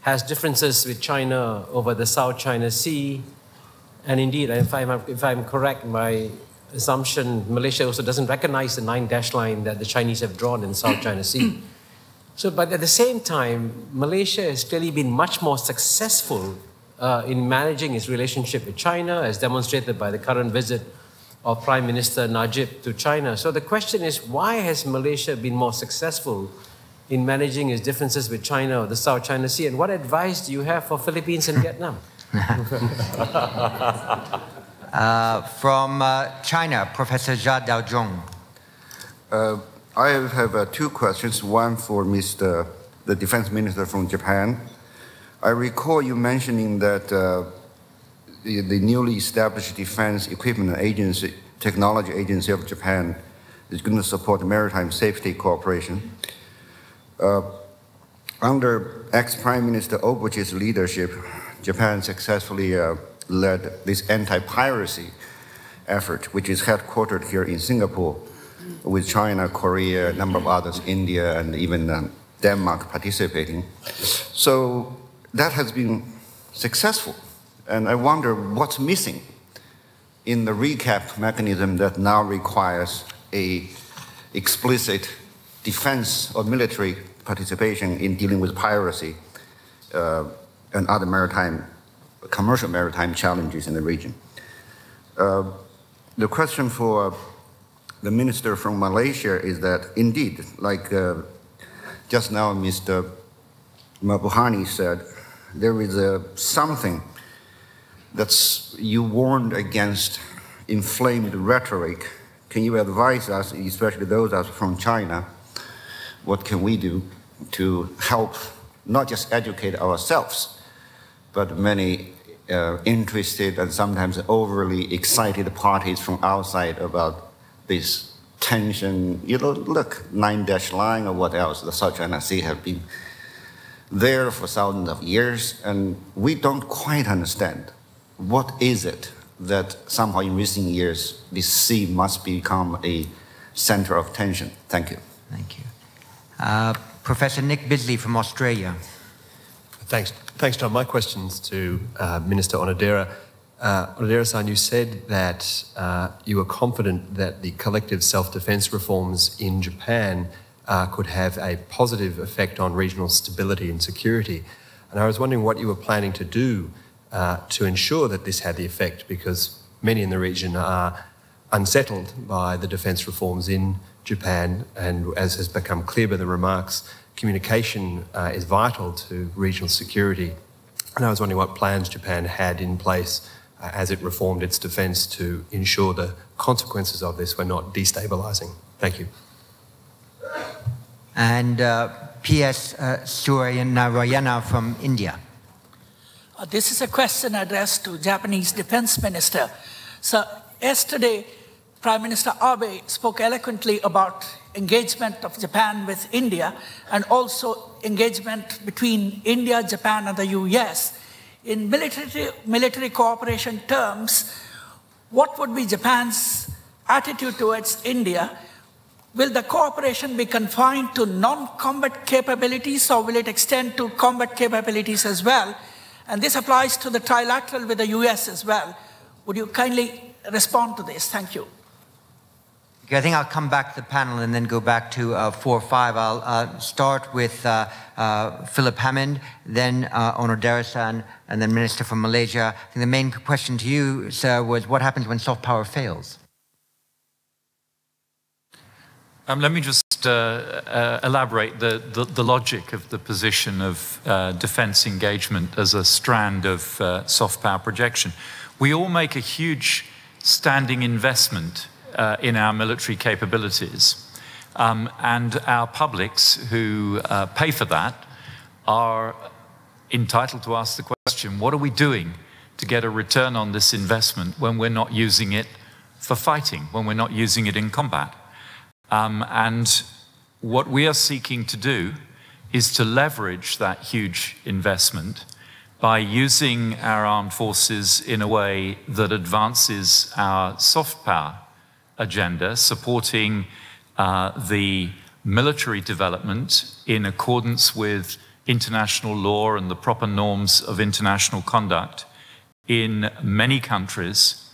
has differences with China over the South China Sea. And indeed, if I'm correct, my assumption, Malaysia also doesn't recognize the 9-dash line that the Chinese have drawn in the South China Sea. So, but at the same time, Malaysia has clearly been much more successful in managing its relationship with China, as demonstrated by the current visit of Prime Minister Najib to China. So the question is, why has Malaysia been more successful in managing its differences with China or the South China Sea? And what advice do you have for Philippines and Vietnam?
From China, Professor Jia Daozhong.
I have two questions, one for the Defense Minister from Japan. I recall you mentioning that the newly established Defense Equipment Agency, Technology Agency of Japan is going to support maritime safety cooperation. Under ex-Prime Minister Obuchi's leadership, Japan successfully led this anti-piracy effort, which is headquartered here in Singapore, with China, Korea, a number of others, India, and even Denmark participating. So that has been successful. And I wonder what's missing in the recap mechanism that now requires an explicit defense or military participation in dealing with piracy and other commercial maritime challenges in the region. The question for the minister from Malaysia is that indeed, like just now Mr. Mabuhani said, there is something that's you warned against inflamed rhetoric. Can you advise us, especially those us from China, what can we do to help not just educate ourselves, but many interested and sometimes overly excited parties from outside about this tension? You know, look, 9-dash line or what else, the South China Sea have been there for thousands of years, and we don't quite understand what is it that somehow in recent years this sea must become a center of tension. Thank you.
Thank you. Professor Nick Bisley from Australia.
Thanks, John. My question's to Minister Onodera. Onodera-san, you said that you were confident that the collective self-defense reforms in Japan could have a positive effect on regional stability and security. And I was wondering what you were planning to do to ensure that this had the effect, because many in the region are unsettled by the defence reforms in Japan, and as has become clear by the remarks, communication is vital to regional security. And I was wondering what plans Japan had in place as it reformed its defence to ensure the consequences of this were not destabilising. Thank you.
And P.S. Suryanarayana from India.
This is a question addressed to Japanese Defense Minister. So yesterday, Prime Minister Abe spoke eloquently about engagement of Japan with India and also engagement between India, Japan, and the US. In military cooperation terms, what would be Japan's attitude towards India? Will the cooperation be confined to non-combat capabilities or will it extend to combat capabilities as well? And this applies to the trilateral with the US as well. Would you kindly respond to this? Thank you.
Okay, I think I'll come back to the panel and then go back to 4 or 5. I'll start with Phillip Hammond, then Onodera-san, and then Minister from Malaysia. I think the main question to you, sir, was what happens when soft power fails?
Let me just elaborate the logic of the position of defence engagement as a strand of soft power projection. We all make a huge standing investment in our military capabilities, and our publics who pay for that are entitled to ask the question, what are we doing to get a return on this investment when we're not using it for fighting, when we're not using it in combat? And what we are seeking to do is to leverage that huge investment by using our armed forces in a way that advances our soft power agenda, supporting the military development in accordance with international law and the proper norms of international conduct in many countries,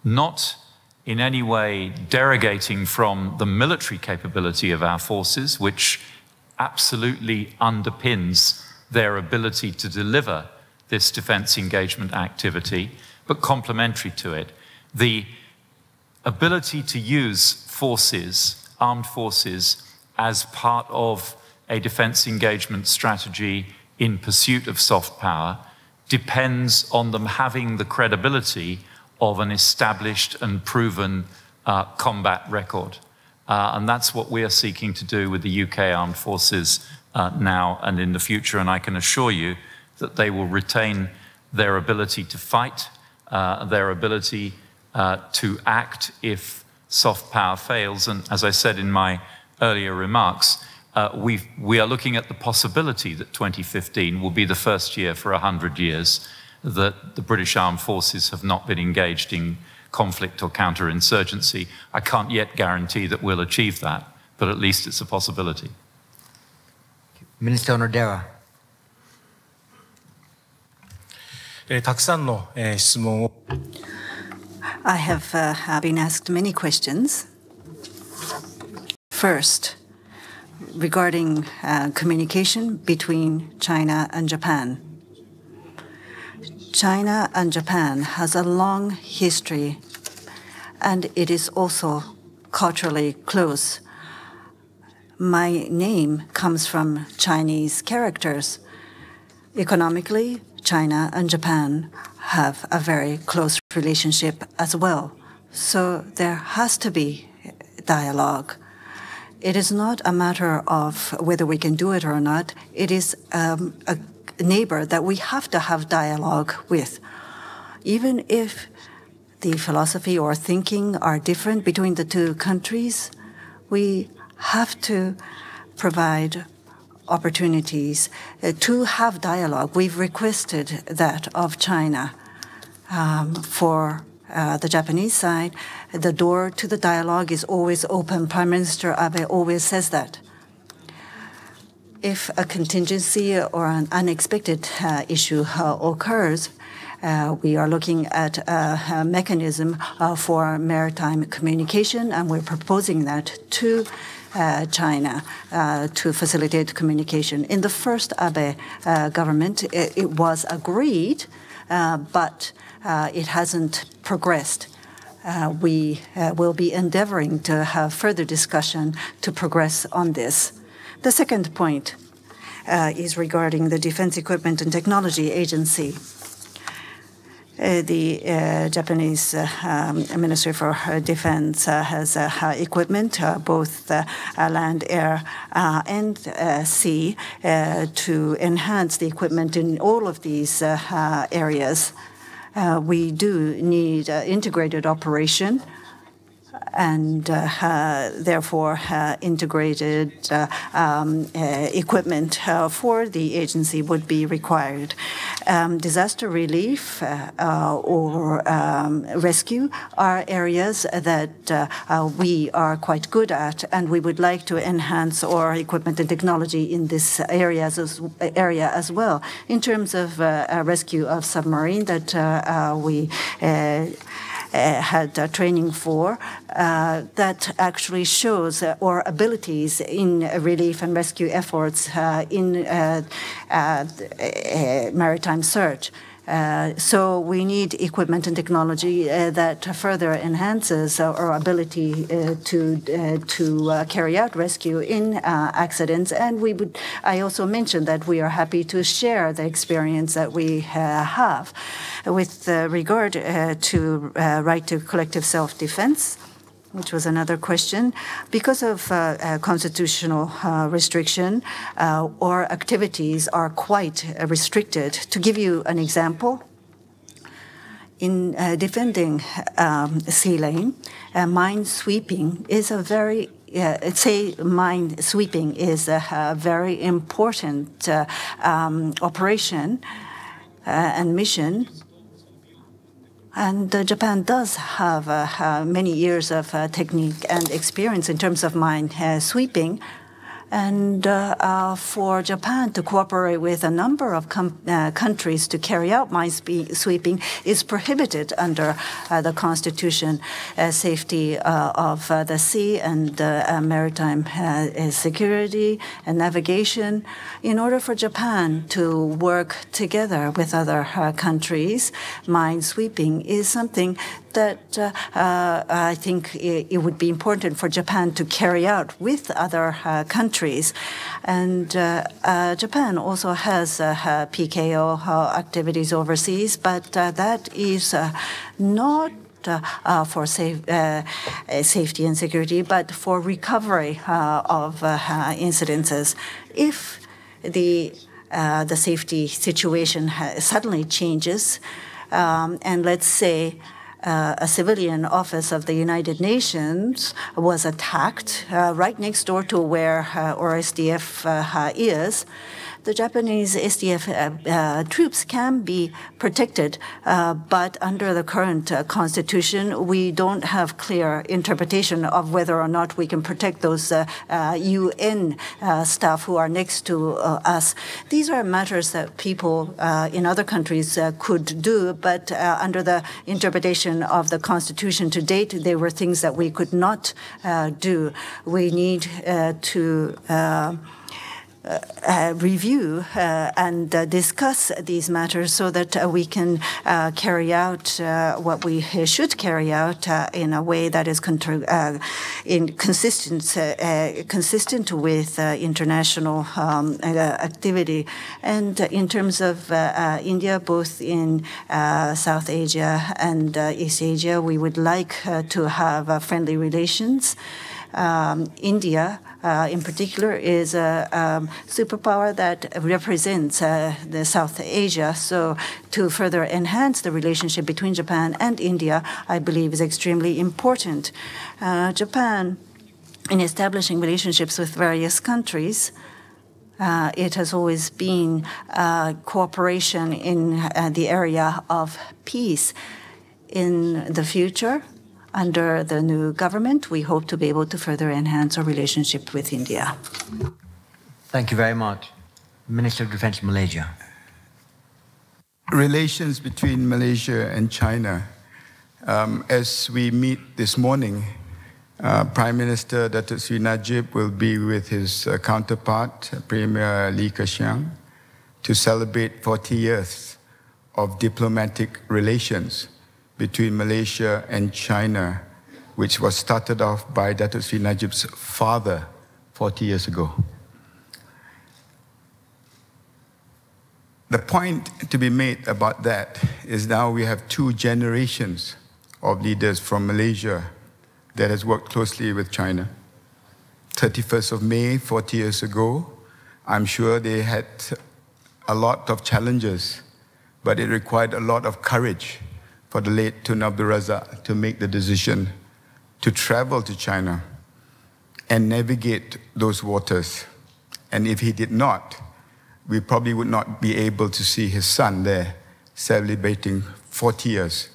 not in any way derogating from the military capability of our forces, which absolutely underpins their ability to deliver this defence engagement activity, but complementary to it. The ability to use forces, armed forces, as part of a defence engagement strategy in pursuit of soft power depends on them having the credibility of an established and proven combat record. And that's what we are seeking to do with the UK Armed Forces now and in the future. And I can assure you that they will retain their ability to fight, their ability to act if soft power fails. And as I said in my earlier remarks, we are looking at the possibility that 2015 will be the first year for 100 years that the British Armed Forces have not been engaged in conflict or counterinsurgency. I can't yet guarantee that we'll achieve that, but at least it's a possibility.
Minister Onodera.
たくさんの質問を
I have been asked many questions. First, regarding communication between China and Japan. China and Japan has a long history, and it is also culturally close. My name comes from Chinese characters. Economically, China and Japan have a very close relationship as well. So there has to be dialogue. It is not a matter of whether we can do it or not. It is a neighbor that we have to have dialogue with. Even if the philosophy or thinking are different between the two countries, we have to provide opportunities to have dialogue. We've requested that of China. For the Japanese side, the door to the dialogue is always open. Prime Minister Abe always says that. If a contingency or an unexpected issue occurs, we are looking at a mechanism for maritime communication, and we're proposing that to China to facilitate communication. In the first Abe government, it was agreed, but it hasn't progressed. We will be endeavoring to have further discussion to progress on this. The second point is regarding the Defense Equipment and Technology Agency. The Japanese Ministry for Defense has equipment, both land, air, and sea, to enhance the equipment in all of these areas. We do need integrated operation, and therefore integrated equipment for the agency would be required. Disaster relief or rescue are areas that we are quite good at, and we would like to enhance our equipment and technology in this area as well. In terms of rescue of submarine that we had training for, that actually shows our abilities in relief and rescue efforts in maritime search. So we need equipment and technology that further enhances our ability to carry out rescue in accidents. And I also mentioned that we are happy to share the experience that we have with regard to right to collective self-defense, which was another question. Because of constitutional restriction, our activities are quite restricted. To give you an example, in defending sea lane, mine sweeping is a very mine sweeping is a very important operation and mission. And Japan does have many years of technique and experience in terms of mine sweeping. And for Japan to cooperate with a number of countries to carry out mine sweeping is prohibited under the Constitution. Safety of the sea and maritime security and navigation. In order for Japan to work together with other countries, mine sweeping is something that I think it would be important for Japan to carry out with other countries. And Japan also has PKO activities overseas, but that is not for safety and security, but for recovery of incidences. If the safety situation suddenly changes, and let's say a civilian office of the United Nations was attacked right next door to where our SDF is, the Japanese SDF troops can be protected, but under the current constitution, we don't have clear interpretation of whether or not we can protect those UN staff who are next to us. These are matters that people in other countries could do, but under the interpretation of the constitution to date, they were things that we could not do. We need to review and discuss these matters so that we can carry out what we should carry out in a way that is consistent with international activity. And in terms of India, both in South Asia and East Asia, we would like to have friendly relations. India, in particular, is a superpower that represents the South Asia. So to further enhance the relationship between Japan and India, I believe is extremely important. Japan, in establishing relationships with various countries, it has always been cooperation in the area of peace. In the future, under the new government, we hope to be able to further enhance our relationship with India.
Thank you very much. Minister of Defense, Malaysia.
Relations between Malaysia and China. As we meet this morning, Prime Minister Dato Sri Najib will be with his counterpart, Premier Li Keqiang, to celebrate 40 years of diplomatic relations between Malaysia and China, which was started off by Dato Sri Najib's father 40 years ago. point to be made about that is now we have 2 generations of leaders from Malaysia that has worked closely with China. 31st of May, 40 years ago, I'm sure they had a lot of challenges, but it required a lot of courage for the late Tun Abdul Razak to make the decision to travel to China and navigate those waters. And if he did not, we probably would not be able to see his son there celebrating 40 years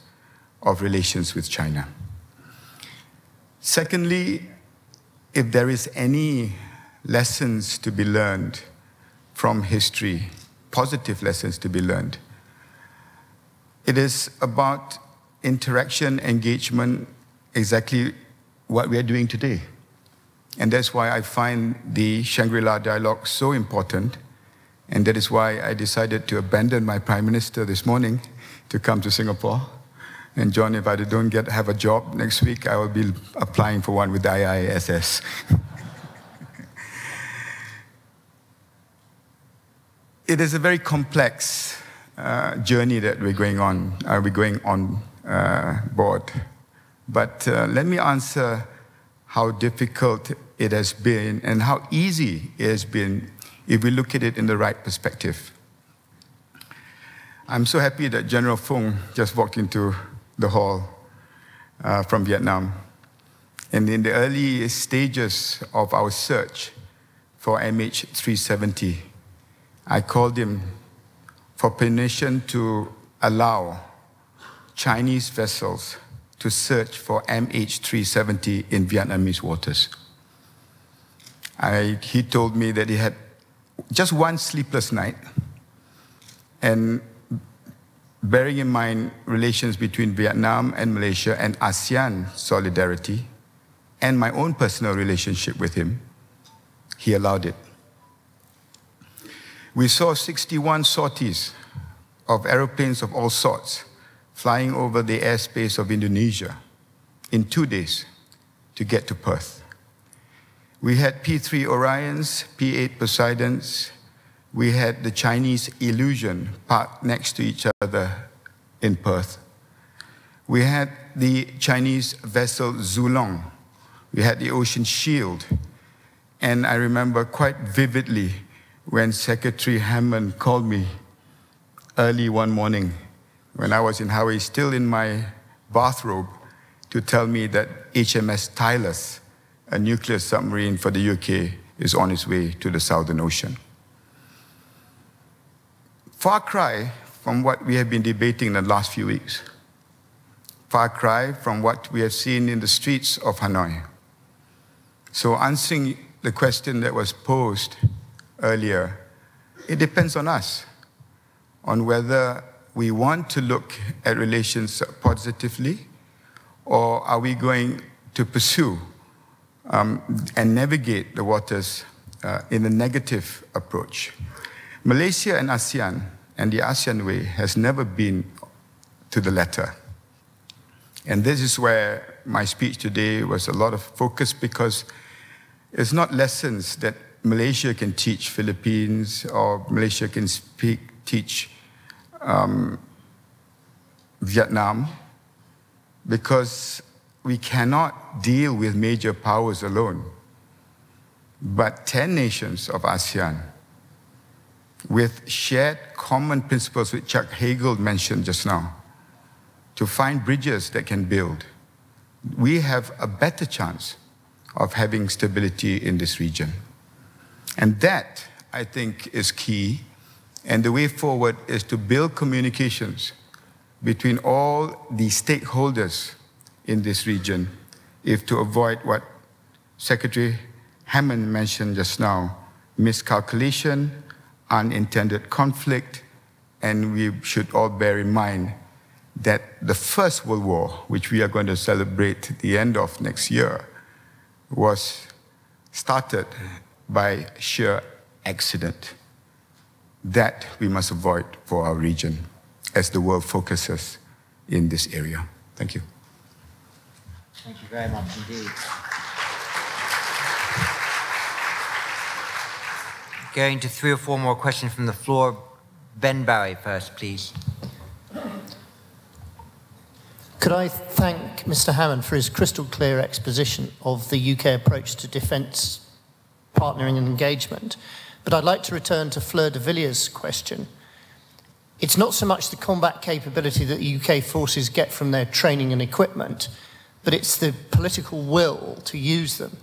of relations with China. Secondly, if there is any lessons to be learned from history, positive lessons to be learned, it is about interaction, engagement, exactly what we are doing today. And that's why I find the Shangri-La Dialogue so important. And that is why I decided to abandon my Prime Minister this morning to come to Singapore. And John, if I don't have a job next week, I will be applying for one with the IISS. It is a very complex journey that we're going on board. But let me answer how difficult it has been and how easy it has been if we look at it in the right perspective. I'm so happy that General Phung just walked into the hall from Vietnam. And in the early stages of our search for MH370, I called him for permission to allow Chinese vessels to search for MH370 in Vietnamese waters. He told me that he had just one sleepless night, and bearing in mind relations between Vietnam and Malaysia and ASEAN solidarity, and my own personal relationship with him, he allowed it. We saw 61 sorties of aeroplanes of all sorts flying over the airspace of Indonesia in 2 days to get to Perth. We had P-3 Orions, P-8 Poseidons. We had the Chinese Illusion parked next to each other in Perth. We had the Chinese vessel Zulong. We had the Ocean Shield. And I remember quite vividly when Secretary Hammond called me early one morning when I was in Hawaii, still in my bathrobe, to tell me that HMS Tylus, a nuclear submarine for the UK, is on its way to the Southern Ocean. Far cry from what we have been debating in the last few weeks. Far cry from what we have seen in the streets of Hanoi. So answering the question that was posed earlier, it depends on us, on whether we want to look at relations positively, or are we going to pursue and navigate the waters in a negative approach. Malaysia and ASEAN and the ASEAN way has never been to the letter. And this is where my speech today was a lot of focus, because it's not lessons that Malaysia can teach Philippines or Malaysia can teach Vietnam, because we cannot deal with major powers alone. But 10 nations of ASEAN with shared common principles which Chuck Hagel mentioned just now, to find bridges that can build, we have a better chance of having stability in this region. And that, I think, is key. And the way forward is to build communications between all the stakeholders in this region, if to avoid what Secretary Hammond mentioned just now, miscalculation, unintended conflict, and we should all bear in mind that the First World War, which we are going to celebrate at the end of next year, was started by sheer accident. That we must avoid for our region as the world focuses in this area. Thank you.
Thank you very much indeed. Going to 3 or 4 more questions from the floor Ben Barry first, please.
Could I thank Mr. Hammond for his crystal clear exposition of the UK approach to defence partnering and engagement? But I'd like to return to Fleur de Villiers' question. It's not so much the combat capability that the UK forces get from their training and equipment, but it's the political will to use them.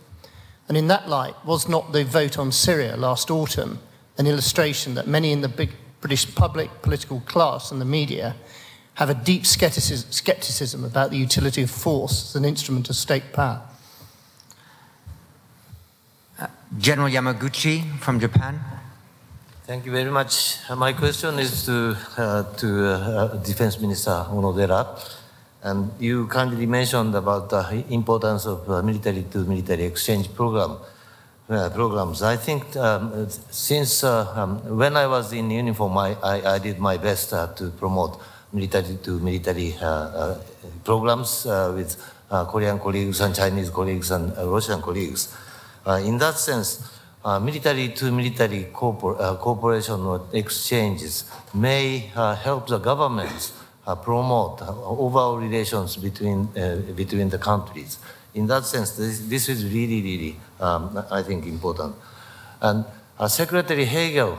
And in that light, was not the vote on Syria last autumn an illustration that many in the big British public, political class and the media have a deep scepticism about the utility of force as an instrument of state power?
General Yamaguchi from Japan.
Thank you very much. My question is to Defense Minister Onodera. And you kindly mentioned about the importance of military-to-military exchange programs. I think since when I was in uniform, I did my best to promote military-to-military programs with Korean colleagues and Chinese colleagues and Russian colleagues. In that sense, military-to-military cooperation or exchanges may help the governments promote overall relations between the countries. In that sense, this is really, I think, important. And Secretary Hagel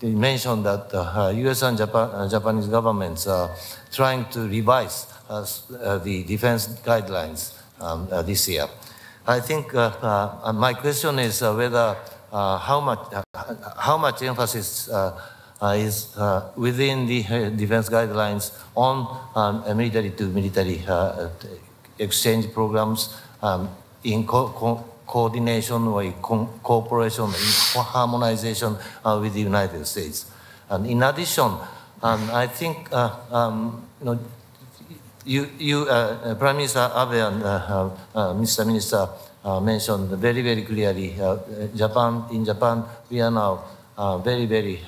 mentioned that US and Japanese governments are trying to revise the defense guidelines this year. I think my question is whether how much emphasis is within the defense guidelines on military-to-military exchange programs in coordination or cooperation, in harmonization with the United States. And in addition, I think Prime Minister Abe and Mr. Minister mentioned very clearly, in Japan, we are now very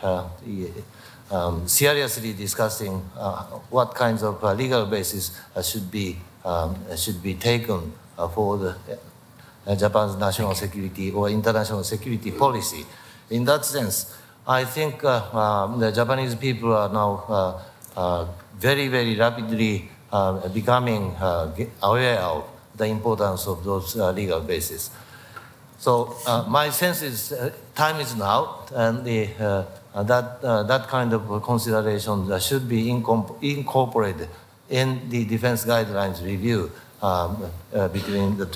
seriously discussing what kinds of legal basis should be taken for the Japan's national security or international security policy. In that sense, I think the Japanese people are now very rapidly becoming aware of the importance of those legal bases. So my sense is time is now, and that kind of consideration should be incorporated in the defense guidelines review between the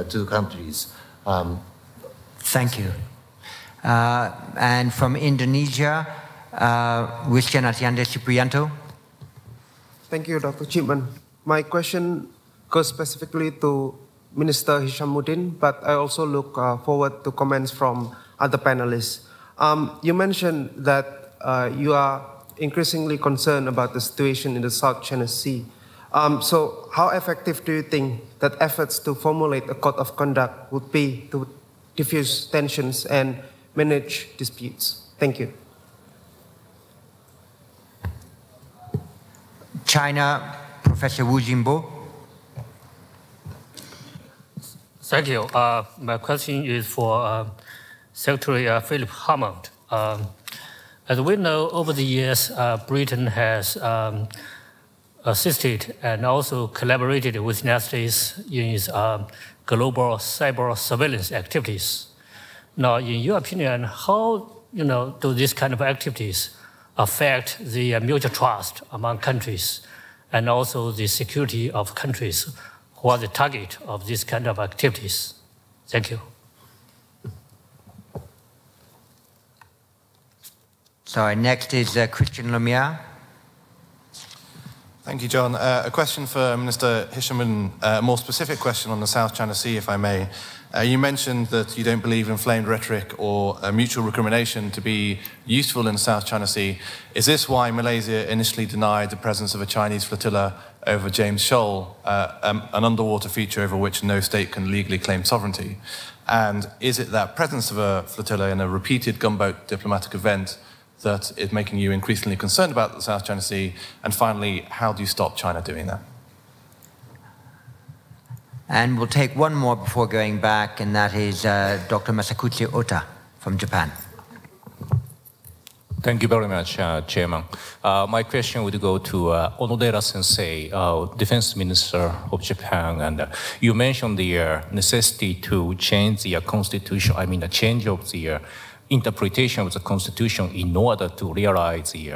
two countries.
Thank you. And from Indonesia, Christian Atiande Ciprianto.
Thank you, Dr. Chipman. My question goes specifically to Minister Hishammauddin, but I also look forward to comments from other panelists. You mentioned that you are increasingly concerned about the situation in the South China Sea. So how effective do you think that efforts to formulate a code of conduct would be to diffuse tensions and manage disputes? Thank you.
China, Professor Wu Jinbo.
Thank you. My question is for Secretary Phillip Hammond. As we know, over the years, Britain has assisted and also collaborated with the United States in its global cyber surveillance activities. Now, in your opinion, how do these kind of activities affect the mutual trust among countries and also the security of countries who are the target of this kind of activities? Thank you.
Sorry, next is Christian Lemire.
Thank you, John. A question for Minister Hishammauddin, a more specific question on the South China Sea, if I may. You mentioned that you don't believe inflamed rhetoric or mutual recrimination to be useful in the South China Sea. Is this why Malaysia initially denied the presence of a Chinese flotilla over James Shoal, an underwater feature over which no state can legally claim sovereignty? And is it that presence of a flotilla in a repeated gunboat diplomatic event that is making you increasingly concerned about the South China Sea? And finally, how do you stop China doing that?
And we'll take one more before going back, and that is Dr. Masakutsu Ota from Japan.
Thank you very much, Chairman. My question would go to Onodera Sensei, Defense Minister of Japan. And you mentioned the necessity to change the constitution, the change of the interpretation of the constitution in order to realize the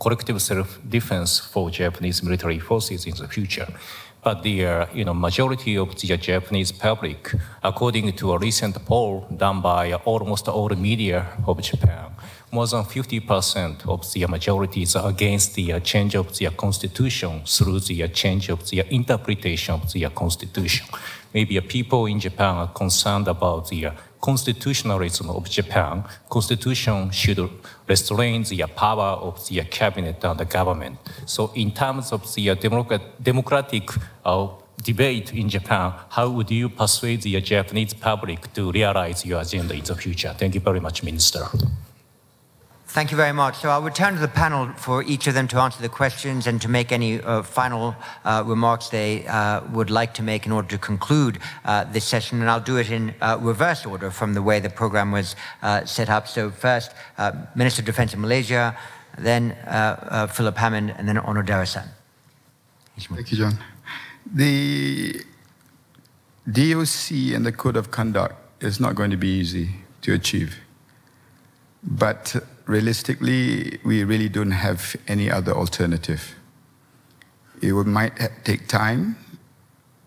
collective self-defense for Japanese military forces in the future. But the majority of the Japanese public, according to a recent poll done by almost all the media of Japan, more than 50% of the majority is against the change of the constitution through the change of the interpretation of the constitution. Maybe people in Japan are concerned about the constitutionalism of Japan. Constitution should restrain the power of the cabinet and the government. So in terms of the democratic debate in Japan, how would you persuade the Japanese public to realize your agenda in the future? Thank you very much, Minister.
Thank you very much. So I'll return to the panel for each of them to answer the questions and to make any final remarks they would like to make in order to conclude this session. And I'll do it in reverse order from the way the program was set up. So first, Minister of Defense of Malaysia, then Phillip Hammond, and then Onodera-san.
Thank you, John. The DOC and the Code of Conduct is not going to be easy to achieve. But realistically, we really don't have any other alternative. It might take time.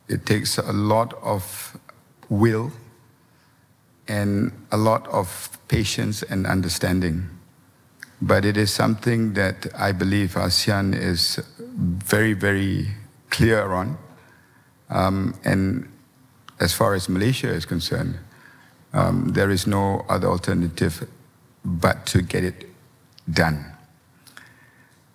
It takes a lot of will and a lot of patience and understanding. But it is something that I believe ASEAN is very, very clear on. And as far as Malaysia is concerned, there is no other alternative but to get it done.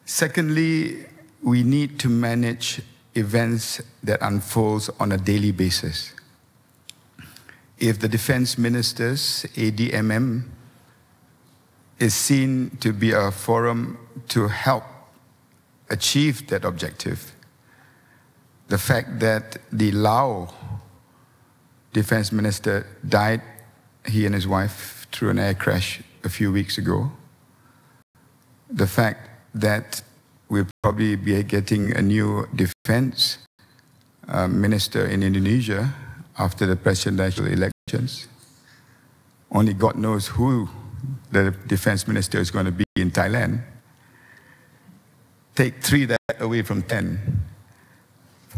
Secondly, we need to manage events that unfold on a daily basis. If the defense minister's ADMM is seen to be a forum to help achieve that objective, the fact that the Lao defense minister died, he and his wife, through an air crash a few weeks ago, the fact that we'll probably be getting a new defense minister in Indonesia after the presidential elections. Only God knows who the defense minister is going to be in Thailand. Take 3 that away from 10.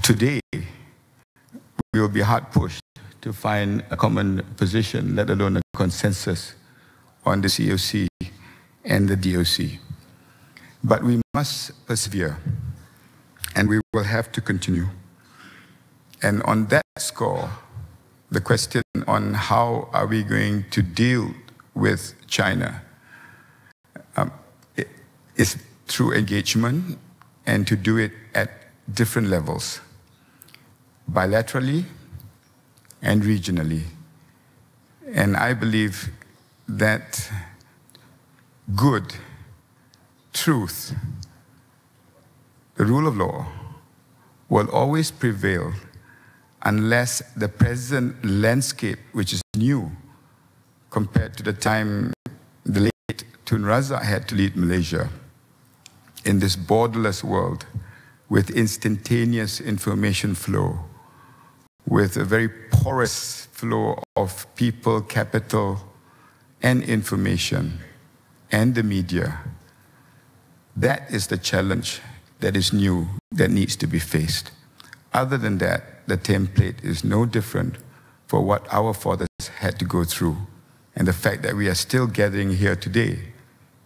Today, we will be hard pushed to find a common position, let alone a consensus on the COC and the DOC. But we must persevere, and we will have to continue. And on that score, the question on how are we going to deal with China is through engagement and to do it at different levels, bilaterally and regionally. And I believe that good, truth, the rule of law will always prevail unless the present landscape, which is new compared to the time the late Tun Razak had to lead Malaysia, in this borderless world with instantaneous information flow, with a very porous flow of people, capital, and information, and the media. That is the challenge that is new, that needs to be faced. Other than that, the template is no different for what our fathers had to go through. And the fact that we are still gathering here today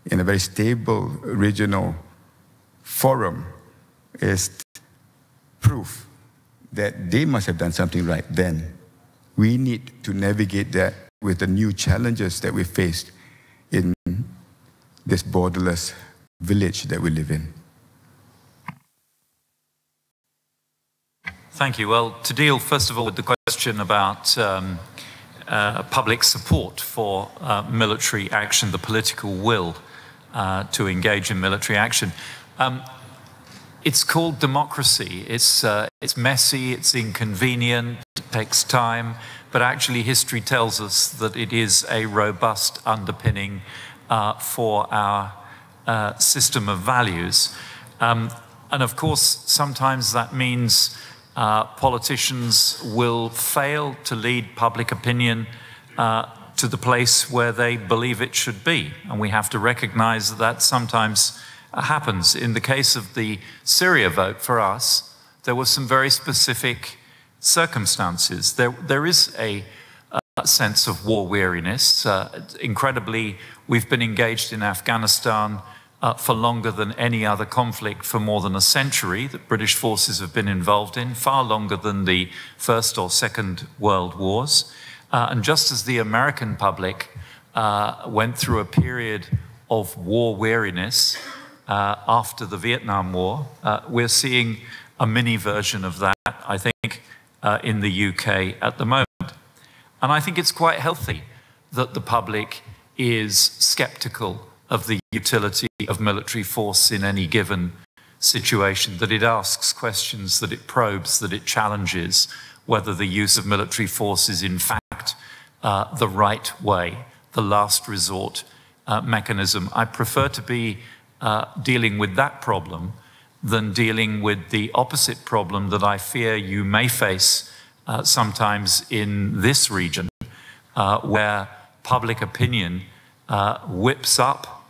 in a very stable regional forum is proof that they must have done something right then. We need to navigate that with the new challenges that we faced in this borderless village that we live in.
Thank you. Well, to deal first of all with the question about public support for military action, the political will to engage in military action. It's called democracy. It's messy, it's inconvenient, it takes time, but actually history tells us that it is a robust underpinning for our system of values. And of course, sometimes that means politicians will fail to lead public opinion to the place where they believe it should be. And we have to recognize that that sometimes happens. In the case of the Syria vote for us, there were some very specific circumstances. There is a sense of war weariness. Incredibly, we've been engaged in Afghanistan for longer than any other conflict for more than a century that British forces have been involved in, far longer than the First or Second World Wars. And just as the American public went through a period of war weariness after the Vietnam War, we're seeing a mini version of that, I think, in the UK at the moment. And I think it's quite healthy that the public is skeptical of the utility of military force in any given situation, that it asks questions, that it probes, that it challenges whether the use of military force is in fact the right way, the last resort mechanism. I prefer to be dealing with that problem than dealing with the opposite problem that I fear you may face sometimes in this region, where public opinion whips up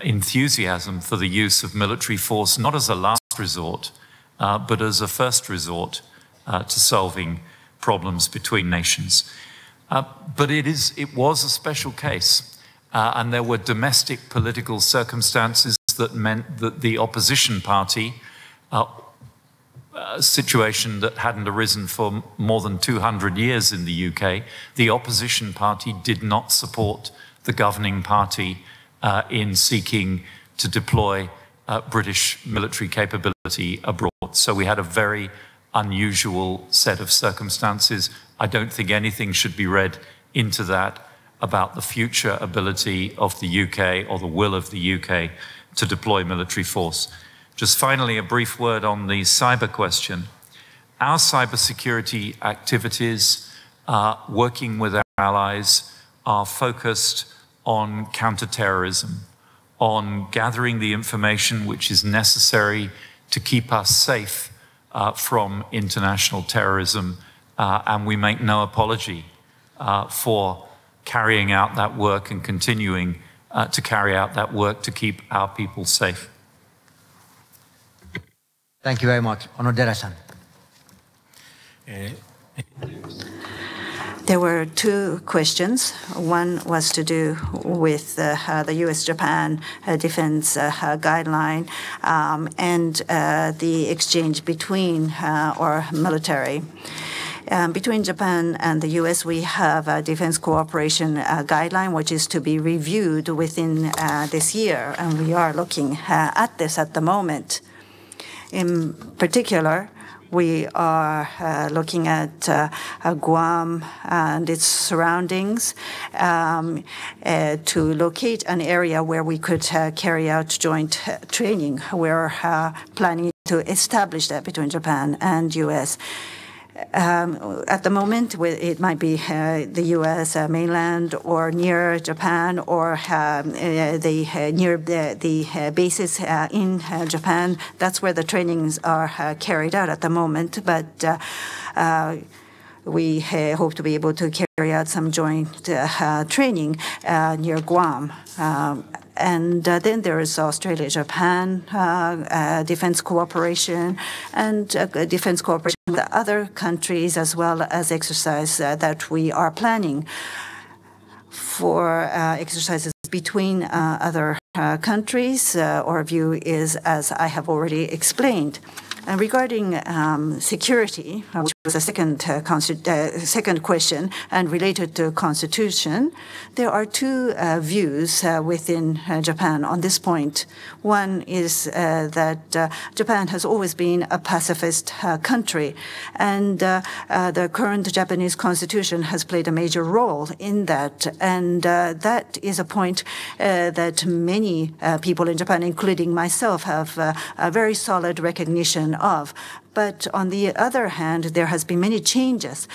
enthusiasm for the use of military force, not as a last resort, but as a first resort to solving problems between nations. But it was a special case, and there were domestic political circumstances that meant that the opposition party, a situation that hadn't arisen for more than 200 years in the UK, the opposition party did not support the governing party in seeking to deploy British military capability abroad. So we had a very unusual set of circumstances. I don't think anything should be read into that about the future ability of the UK or the will of the UK to deploy military force. Just finally, a brief word on the cyber question. Our cybersecurity activities, working with our allies, are focused on counterterrorism, on gathering the information which is necessary to keep us safe from international terrorism, and we make no apology for carrying out that work and continuing to carry out that work to keep our people safe.
Thank you very much. Onodera-san.
There were two questions. One was to do with the US-Japan defense guideline and the exchange between our military. Between Japan and the US, we have a defense cooperation guideline, which is to be reviewed within this year, and we are looking at this at the moment. In particular, we are looking at Guam and its surroundings to locate an area where we could carry out joint training. We're planning to establish that between Japan and US. At the moment, it might be the U.S. Mainland or near Japan or near the bases in Japan. That's where the trainings are carried out at the moment. But we hope to be able to carry out some joint training near Guam. And then there is Australia-Japan defense cooperation and defense cooperation with other countries, as well as exercise that we are planning for exercises between other countries. Our view is, as I have already explained. And regarding security, which was the second question and related to constitution, there are two views within Japan on this point. One is that Japan has always been a pacifist country, and the current Japanese constitution has played a major role in that. And that is a point that many people in Japan, including myself, have a very solid recognition of. But on the other hand, there has been many changes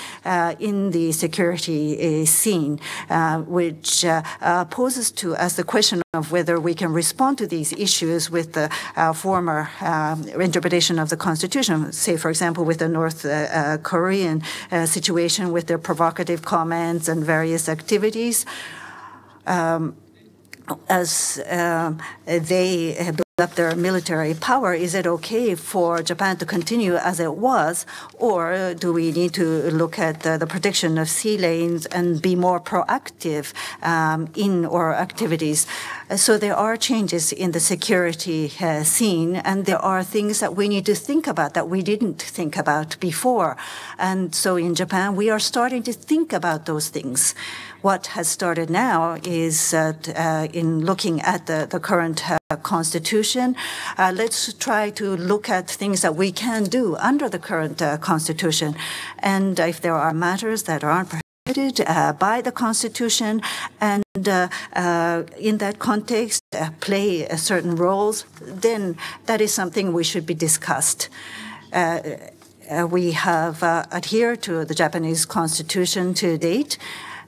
in the security scene, which poses to us the question of whether we can respond to these issues with the former interpretation of the Constitution, say, for example, with the North Korean situation, with their provocative comments and various activities. As they build up their military power, is it okay for Japan to continue as it was, or do we need to look at the protection of sea lanes and be more proactive in our activities? So there are changes in the security scene, and there are things that we need to think about that we didn't think about before. And so in Japan, we are starting to think about those things. What has started now is in looking at the current Constitution, let's try to look at things that we can do under the current Constitution. And if there are matters that aren't prohibited by the Constitution, and in that context play certain roles, then that is something we should be discussed. We have adhered to the Japanese Constitution to date,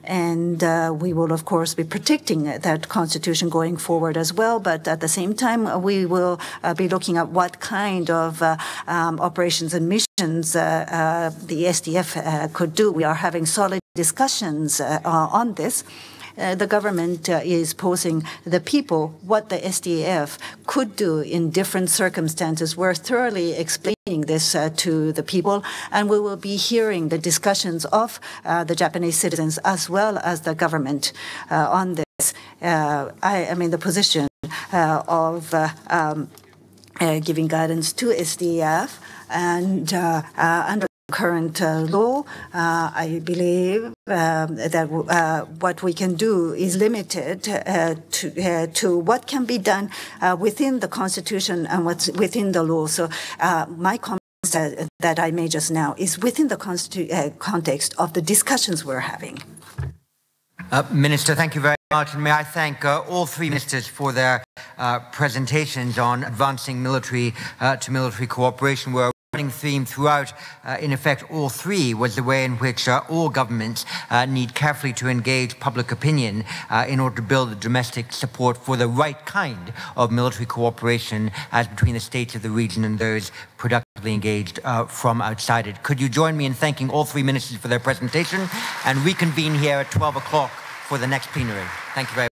and we will, of course, be protecting that Constitution going forward as well. But at the same time, we will be looking at what kind of operations and missions the SDF could do. We are having solid discussions on this. The government is posing the people what the SDF could do in different circumstances. We're thoroughly explaining this to the people, and we will be hearing the discussions of the Japanese citizens as well as the government on this. I mean, the position of giving guidance to SDF and under current law, I believe that what we can do is limited to what can be done within the Constitution and what's within the law. So my comments that I made just now is within the context of the discussions we're having.
Minister, thank you very much. And may I thank all three ministers for their presentations on advancing military to military cooperation. We're running theme throughout, in effect, all three was the way in which all governments need carefully to engage public opinion in order to build the domestic support for the right kind of military cooperation as between the states of the region and those productively engaged from outside it. Could you join me in thanking all three ministers for their presentation and reconvene here at 12 o'clock for the next plenary? Thank you very much.